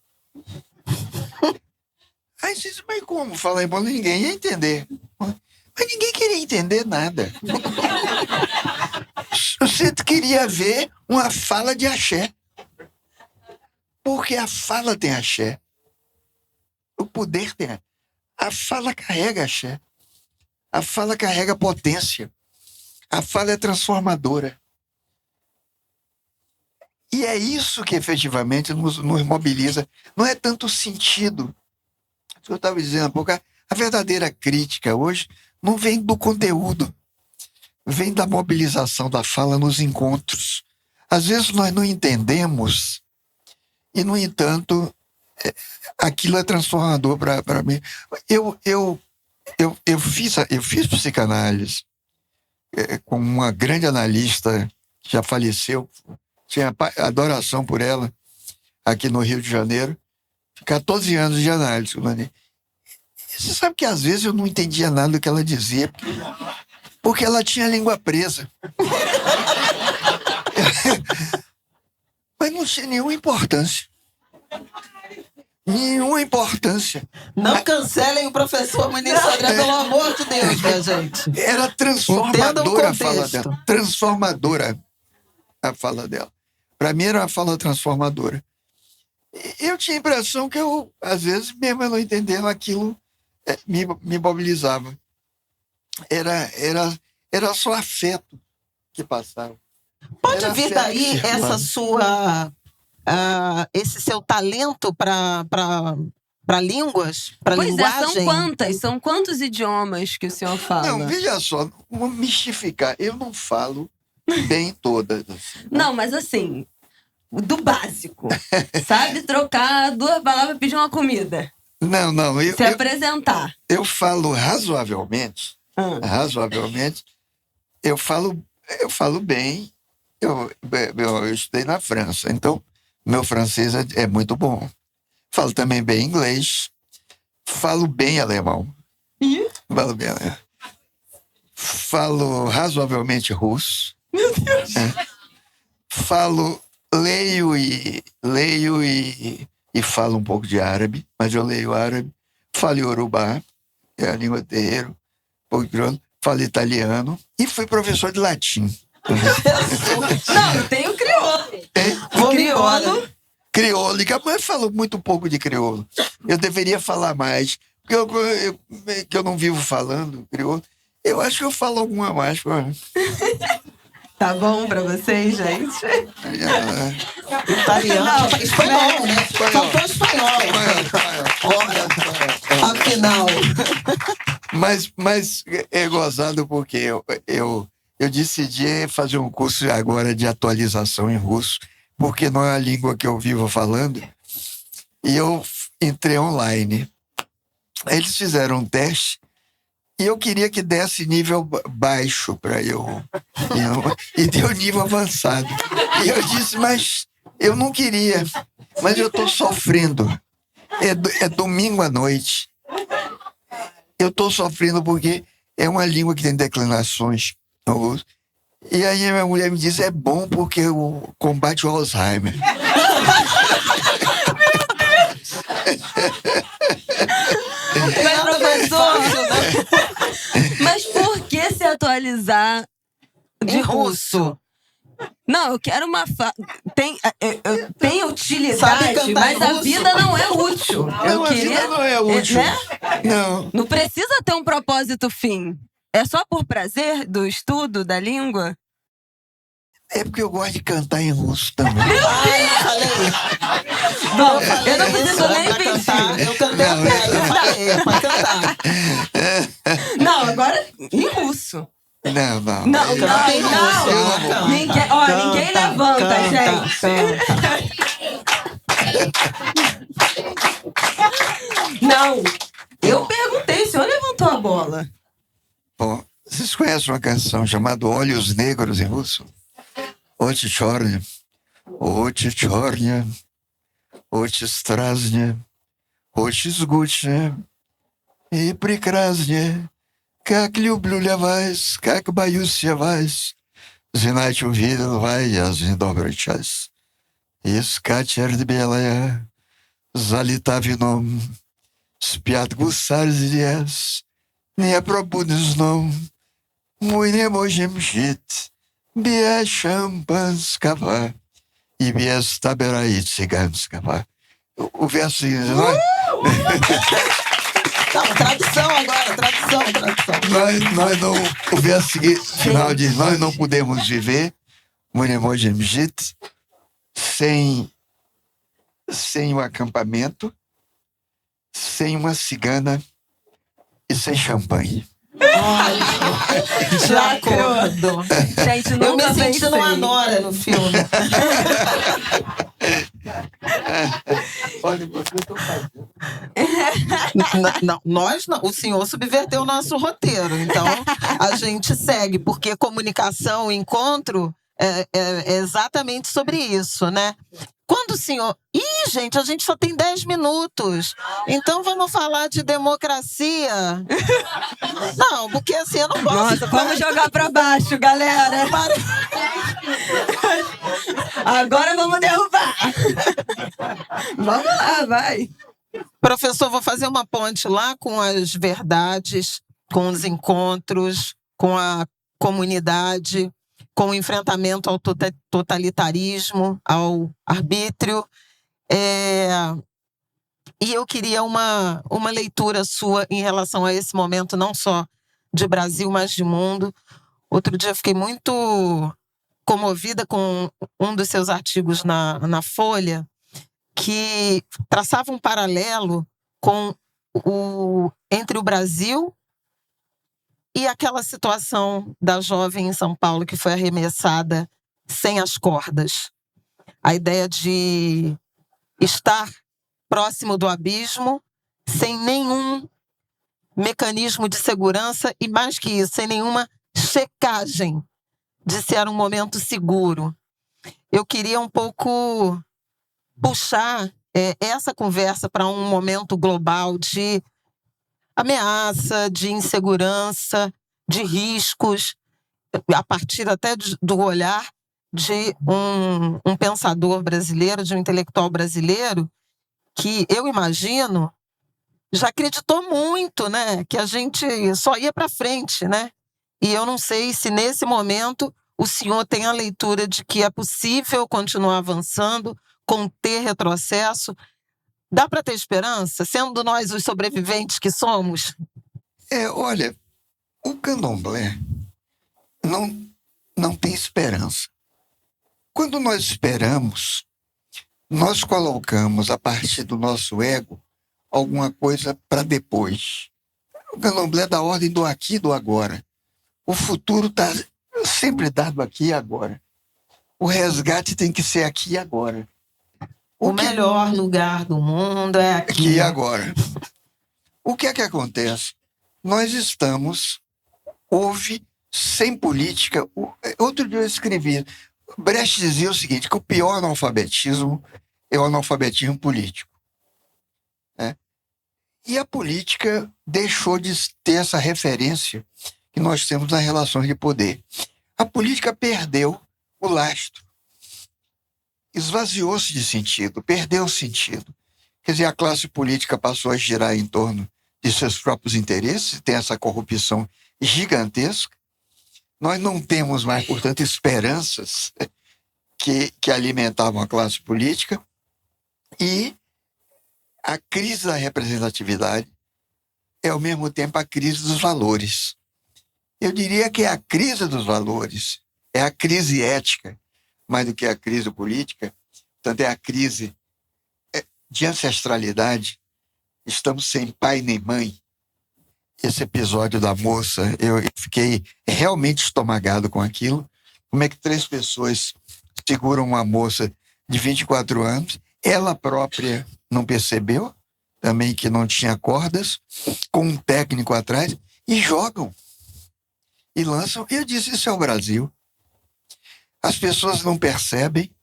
[SPEAKER 3] Aí disse, mas como falar em polonês? Ninguém ia entender. Mas ninguém queria entender nada. Você queria ver uma fala de axé. Porque a fala tem axé. O poder tem. A fala carrega axé. A fala carrega potência. A fala é transformadora. E é isso que efetivamente nos mobiliza. Não é tanto sentido. O que eu estava dizendo, porque a verdadeira crítica hoje não vem do conteúdo. Vem da mobilização da fala nos encontros. Às vezes nós não entendemos e, no entanto, aquilo é transformador para mim. Eu fiz psicanálise com uma grande analista que já faleceu, tinha adoração por ela, aqui no Rio de Janeiro, 14 anos de análise. Você sabe que às vezes eu não entendia nada do que ela dizia, porque ela tinha a língua presa. Mas não tinha nenhuma importância. Nenhuma importância.
[SPEAKER 2] Não cancelem o professor Muniz Sodré, pelo amor de Deus, minha gente.
[SPEAKER 3] Era transformadora a fala dela. Transformadora a fala dela. Para mim era uma fala transformadora. Eu tinha a impressão que eu, às vezes, mesmo eu não entendendo aquilo, me mobilizava. Era só afeto que passava.
[SPEAKER 2] Pode vir daí essa sua... esse seu talento para línguas, para linguagem?
[SPEAKER 1] São quantos idiomas que o senhor fala?
[SPEAKER 3] Não, veja só, vou mistificar. Eu não falo bem todas. Assim, né?
[SPEAKER 1] Não, mas assim, do básico. Sabe trocar 2 palavras e pedir uma comida.
[SPEAKER 3] Não.
[SPEAKER 1] Se apresentar.
[SPEAKER 3] Eu falo razoavelmente. Razoavelmente. Eu falo bem. Eu estudei na França, então meu francês é muito bom. Falo também bem inglês. Falo bem alemão. Falo bem alemão. Falo razoavelmente russo.
[SPEAKER 1] Meu Deus!
[SPEAKER 3] Leio e falo um pouco de árabe, mas eu leio árabe. Falo Yorubá, é a língua terreiro. Falo italiano e fui professor de latim.
[SPEAKER 1] Não, tem o crioulo.
[SPEAKER 3] Crioulo, mas eu falo muito pouco de crioulo. Eu deveria falar mais, porque eu não vivo falando crioulo. Eu acho que eu falo alguma mais.
[SPEAKER 1] Tá bom pra vocês, gente?
[SPEAKER 2] Italiano, espanhol, né? Faltou espanhol. Afinal.
[SPEAKER 3] Mas é gozado porque eu decidi fazer um curso agora de atualização em russo, porque não é a língua que eu vivo falando, e eu entrei online. Eles fizeram um teste e eu queria que desse nível baixo para eu e deu nível avançado. E eu disse, mas eu não queria, mas eu estou sofrendo. É domingo à noite. Eu estou sofrendo porque é uma língua que tem declinações. E aí a minha mulher me disse, é bom porque combate o Alzheimer.
[SPEAKER 1] Mas, professor, mas por que se atualizar de russo? Não, eu quero uma... Tem utilidade, mas a vida não é útil.
[SPEAKER 3] A vida não é útil.
[SPEAKER 1] Né?
[SPEAKER 3] Não
[SPEAKER 1] precisa ter um propósito fim. É só por prazer do estudo da língua?
[SPEAKER 3] É porque eu gosto de cantar em russo também.
[SPEAKER 1] Bom, eu não preciso nem pedir.
[SPEAKER 2] Eu cantei pra cantar.
[SPEAKER 1] Não, agora em russo.
[SPEAKER 3] Não, não.
[SPEAKER 1] Não,
[SPEAKER 3] Eu-
[SPEAKER 1] não. Ninguém levanta, gente. Não. Eu perguntei, o senhor levantou a bola.
[SPEAKER 3] Bom, vocês conhecem uma canção chamada Olhos Negros em russo? Oči черные, очи черные, очи страстные, очи жгучие и прекраснее. Как люблю я вас, как боюсь я вас, знать увидел вас я за добрый час. И скатерть белая залита вином, спят гусарь здесь, не пробуден сном. Мы не можем жить без шампанского и без табора и цыганского. O verso...
[SPEAKER 2] Não, tradução agora, tradução.
[SPEAKER 3] Nós não... O verso seguinte, final diz, nós não podemos viver, мы не можем жить, sem um acampamento, sem uma cigana e sem champanhe.
[SPEAKER 2] De acordo.
[SPEAKER 1] Gente,
[SPEAKER 2] Eu
[SPEAKER 1] nunca
[SPEAKER 2] me senti
[SPEAKER 1] pensei.
[SPEAKER 2] numa nora no filme.
[SPEAKER 3] Olha, você está fazendo.
[SPEAKER 2] Não, nós não. O senhor subverteu o nosso roteiro. Então, a gente segue, porque comunicação, encontro, é exatamente sobre isso, né? Quando o senhor... Ih, gente, a gente só tem 10 minutos. Então, vamos falar de democracia. Não, porque assim, eu não gosto...
[SPEAKER 1] Nossa, vamos jogar pra baixo, galera. Agora vamos derrubar. Vamos lá, vai.
[SPEAKER 2] Professor, vou fazer uma ponte lá com as verdades, com os encontros, com a comunidade, com o enfrentamento ao totalitarismo, ao arbítrio. E eu queria uma leitura sua em relação a esse momento, não só de Brasil, mas de mundo. Outro dia eu fiquei muito comovida com um dos seus artigos na Folha, que traçava um paralelo entre o Brasil e aquela situação da jovem em São Paulo que foi arremessada sem as cordas. A ideia de estar próximo do abismo, sem nenhum mecanismo de segurança e, mais que isso, sem nenhuma checagem de se era um momento seguro. Eu queria um pouco puxar essa conversa para um momento global de ameaça, de insegurança, de riscos, a partir até do olhar de um pensador brasileiro, de um intelectual brasileiro, que eu imagino já acreditou muito, né, que a gente só ia para frente, né? E eu não sei se nesse momento o senhor tem a leitura de que é possível continuar avançando, conter retrocesso. Dá para ter esperança, sendo nós os sobreviventes que somos?
[SPEAKER 3] Olha, o candomblé não tem esperança. Quando nós esperamos, nós colocamos a partir do nosso ego alguma coisa para depois. O candomblé é da ordem do aqui e do agora. O futuro está sempre dado aqui e agora. O resgate tem que ser aqui e agora.
[SPEAKER 2] O melhor lugar do mundo é aqui
[SPEAKER 3] e agora. O que é que acontece? Nós estamos, sem política. Outro dia eu escrevi, Brecht dizia o seguinte, que o pior analfabetismo é o analfabetismo político. E a política deixou de ter essa referência que nós temos nas relações de poder. A política perdeu o lastro. Esvaziou-se de sentido, perdeu o sentido. Quer dizer, a classe política passou a girar em torno de seus próprios interesses, tem essa corrupção gigantesca. Nós não temos mais, portanto, esperanças que alimentavam a classe política. E a crise da representatividade é, ao mesmo tempo, a crise dos valores. Eu diria que a crise dos valores é a crise ética, mais do que a crise política, portanto é a crise de ancestralidade. Estamos sem pai nem mãe. esse episódio da moça, eu fiquei realmente estomagado com aquilo. Como é que 3 pessoas seguram uma moça de 24 anos, ela própria não percebeu também que não tinha cordas, com um técnico atrás, e jogam, e lançam. E eu disse, isso é o Brasil. As pessoas não percebem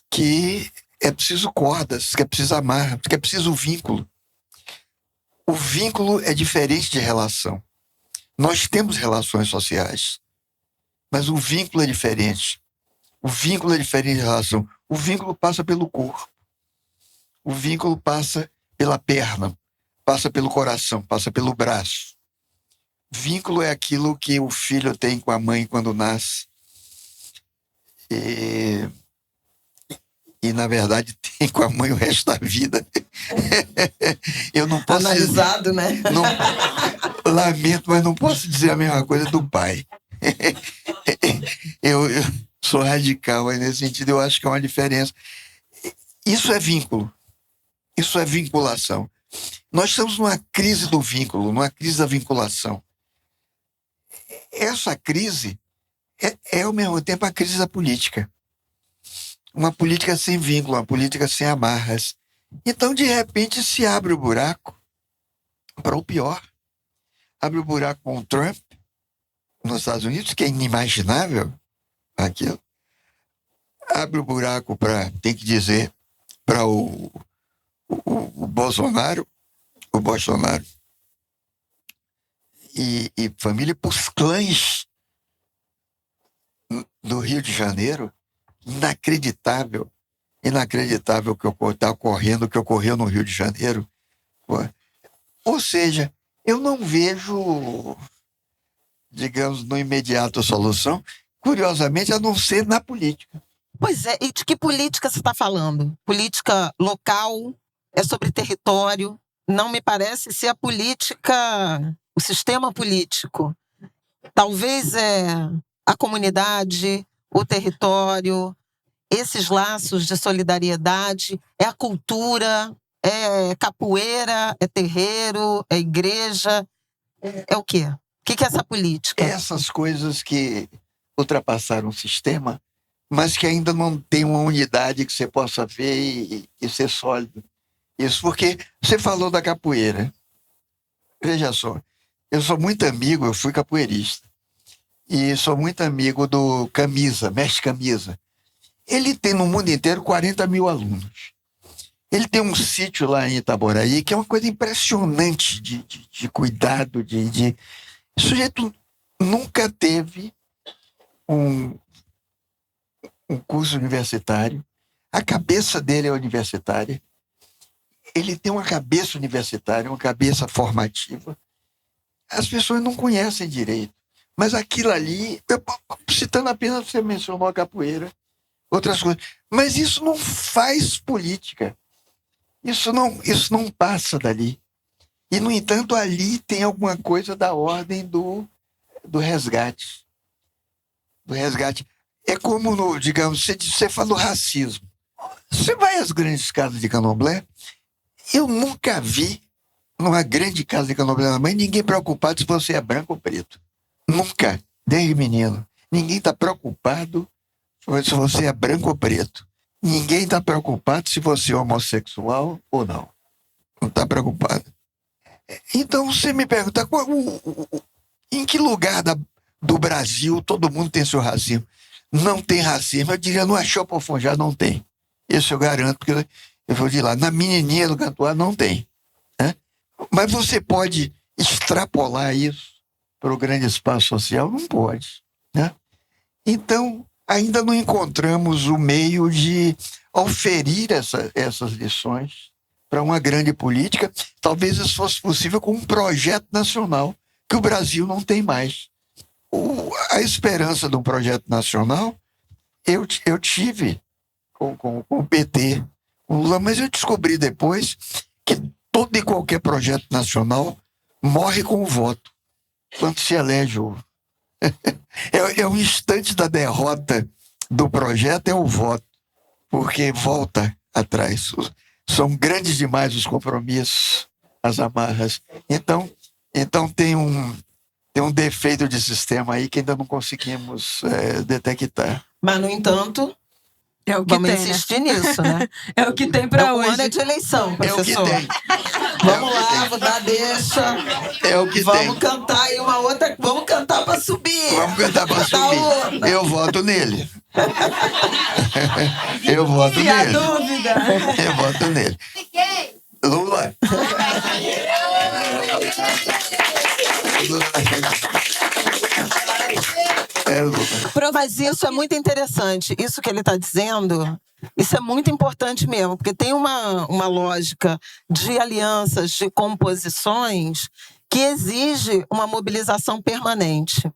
[SPEAKER 3] que é preciso cordas, que é preciso amarra, que é preciso vínculo. O vínculo é diferente de relação. Nós temos relações sociais, mas o vínculo é diferente. O vínculo é diferente de relação. O vínculo passa pelo corpo. O vínculo passa pela perna, passa pelo coração, passa pelo braço. Vínculo é aquilo que o filho tem com a mãe quando nasce. E na verdade, tem com a mãe o resto da vida. Eu não posso
[SPEAKER 2] analisado,
[SPEAKER 3] dizer,
[SPEAKER 2] né?
[SPEAKER 3] Não, lamento, mas não posso dizer a mesma coisa do pai. Eu sou radical aí nesse sentido, eu acho que é uma diferença. Isso é vínculo. Isso é vinculação. Nós estamos numa crise do vínculo, numa crise da vinculação. Essa crise é ao mesmo tempo a crise da política. Uma política sem vínculo, uma política sem amarras. Então, de repente, se abre o buraco para o pior. Abre o buraco com o Trump nos Estados Unidos, que é inimaginável aquilo. Abre o buraco para, tem que dizer, para o Bolsonaro, e família, para os clãs do Rio de Janeiro. Inacreditável o que está ocorrendo, o que ocorreu no Rio de Janeiro. Ou seja, eu não vejo, digamos, no imediato a solução, curiosamente, a não ser na política.
[SPEAKER 2] Pois é, e de que política você está falando? Política local? É sobre território? Não me parece ser a política, o sistema político. Talvez é a comunidade, o território, esses laços de solidariedade, é a cultura, é capoeira, é terreiro, é igreja, é o quê? O que é essa política?
[SPEAKER 3] Essas coisas que ultrapassaram o sistema, mas que ainda não tem uma unidade que você possa ver e ser sólido. Isso porque você falou da capoeira. Veja só, eu sou muito amigo, eu fui capoeirista. E sou muito amigo do Camisa, mestre Camisa. Ele tem no mundo inteiro 40 mil alunos. Ele tem um sítio lá em Itaboraí que é uma coisa impressionante de cuidado. O sujeito nunca teve um curso universitário. A cabeça dele é universitária. Ele tem uma cabeça universitária, uma cabeça formativa. As pessoas não conhecem direito. Mas aquilo ali, citando apenas, você mencionou a capoeira, outras coisas. Mas isso não faz política. Isso não passa dali. E, no entanto, ali tem alguma coisa da ordem do resgate. Do resgate. É como, digamos, você fala do racismo. Você vai às grandes casas de candomblé, eu nunca vi numa grande casa de candomblé, mas ninguém preocupado se você é branco ou preto. Nunca, desde menino. Ninguém está preocupado se você é branco ou preto. Ninguém está preocupado se você é homossexual ou não. Não está preocupado. Então, você me pergunta, em que lugar do Brasil todo mundo tem seu racismo? Não tem racismo. Eu diria, no Axé Pofongá não tem. Isso eu garanto, porque eu vou de lá. Na Menininha do Cantuá não tem. Né? Mas você pode extrapolar isso para o grande espaço social? Não pode. Né? Então, ainda não encontramos o meio de oferir essas lições para uma grande política. Talvez isso fosse possível com um projeto nacional, que o Brasil não tem mais. A esperança de um projeto nacional, eu tive com o PT, com o Lula, mas eu descobri depois que todo e qualquer projeto nacional morre com o voto, quando se elege o... É o instante da derrota do projeto, é o voto, porque volta atrás. São grandes demais os compromissos, as amarras. Então, Então tem um defeito de sistema aí que ainda não conseguimos detectar.
[SPEAKER 2] Mas, no entanto,
[SPEAKER 1] É o que
[SPEAKER 2] vamos
[SPEAKER 1] tem,
[SPEAKER 2] insistir nisso, né?
[SPEAKER 1] É o que tem pra
[SPEAKER 2] O
[SPEAKER 1] hoje.
[SPEAKER 2] ano é de eleição,
[SPEAKER 3] É o que
[SPEAKER 2] professor.
[SPEAKER 3] tem.
[SPEAKER 2] Vamos lá, vou dar deixa.
[SPEAKER 3] É o que
[SPEAKER 2] Vamos
[SPEAKER 3] tem.
[SPEAKER 2] cantar aí uma outra. Vamos cantar pra subir.
[SPEAKER 3] Vamos cantar pra
[SPEAKER 2] Cantar
[SPEAKER 3] subir.
[SPEAKER 2] outra.
[SPEAKER 3] Eu voto nele. Eu voto
[SPEAKER 1] E a
[SPEAKER 3] nele.
[SPEAKER 1] dúvida?
[SPEAKER 3] Eu voto nele. Lula. Lula.
[SPEAKER 2] Mas isso é muito interessante. Isso que ele está dizendo, isso é muito importante mesmo, porque tem uma lógica de alianças, de composições, que exige uma mobilização permanente.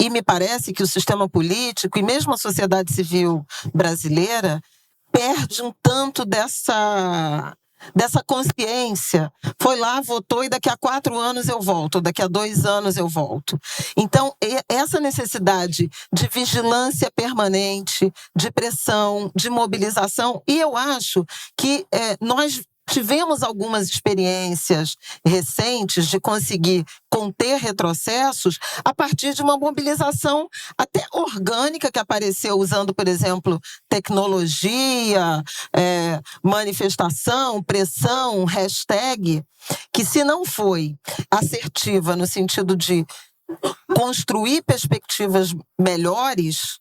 [SPEAKER 2] E me parece que o sistema político e mesmo a sociedade civil brasileira perde um tanto dessa consciência. Foi lá, votou e daqui a 4 anos eu volto, daqui a 2 anos eu volto. Então, essa necessidade de vigilância permanente, de pressão, de mobilização, e eu acho que nós tivemos algumas experiências recentes de conseguir conter retrocessos a partir de uma mobilização até orgânica que apareceu usando, por exemplo, tecnologia, manifestação, pressão, hashtag, que se não foi assertiva no sentido de construir perspectivas melhores,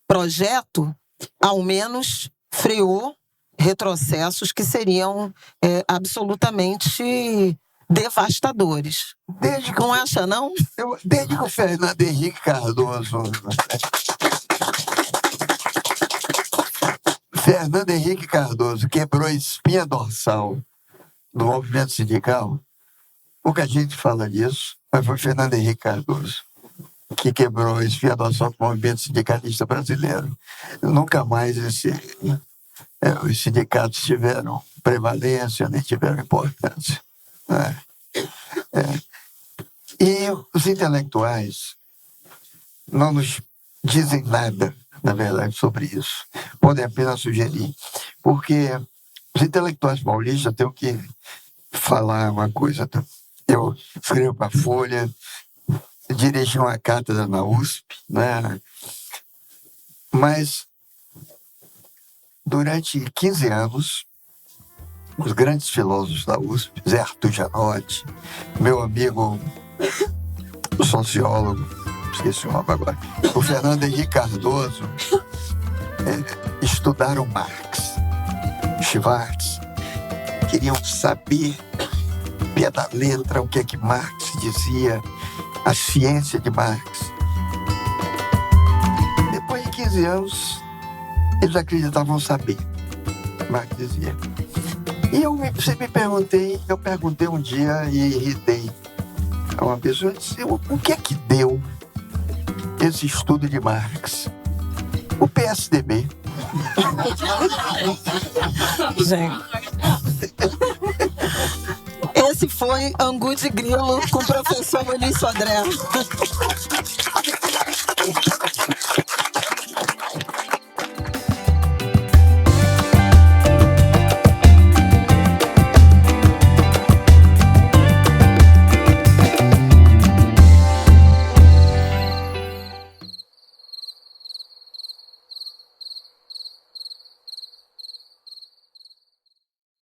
[SPEAKER 2] projeto, ao menos freou retrocessos que seriam absolutamente devastadores. Não acha, não?
[SPEAKER 3] Desde que o Fernando Henrique Cardoso... Fernando Henrique Cardoso quebrou a espinha dorsal do movimento sindical, pouca gente fala disso, mas foi Fernando Henrique Cardoso que quebrou a espinha dorsal do movimento sindicalista brasileiro. Nunca mais os sindicatos tiveram prevalência, nem tiveram importância. E os intelectuais não nos dizem nada, na verdade, sobre isso. Podem apenas sugerir, porque os intelectuais paulistas têm que falar uma coisa. Eu escrevo para a Folha, dirigi uma cátedra na USP, né? Mas durante 15 anos, os grandes filósofos da USP, Zé Arthur Janotti, meu amigo, o sociólogo, esqueci o nome agora, o Fernando Henrique Cardoso, estudaram Marx, Schwartz, queriam saber, pé da letra, o que é que Marx dizia, a ciência de Marx. Depois de 15 anos, eles acreditavam saber, Marx dizia. E eu perguntei um dia e irritei a uma pessoa, disse, o que é que deu esse estudo de Marx? O PSDB.
[SPEAKER 2] Gente. Esse foi Angu de Grilo com o professor Muniz Sodré.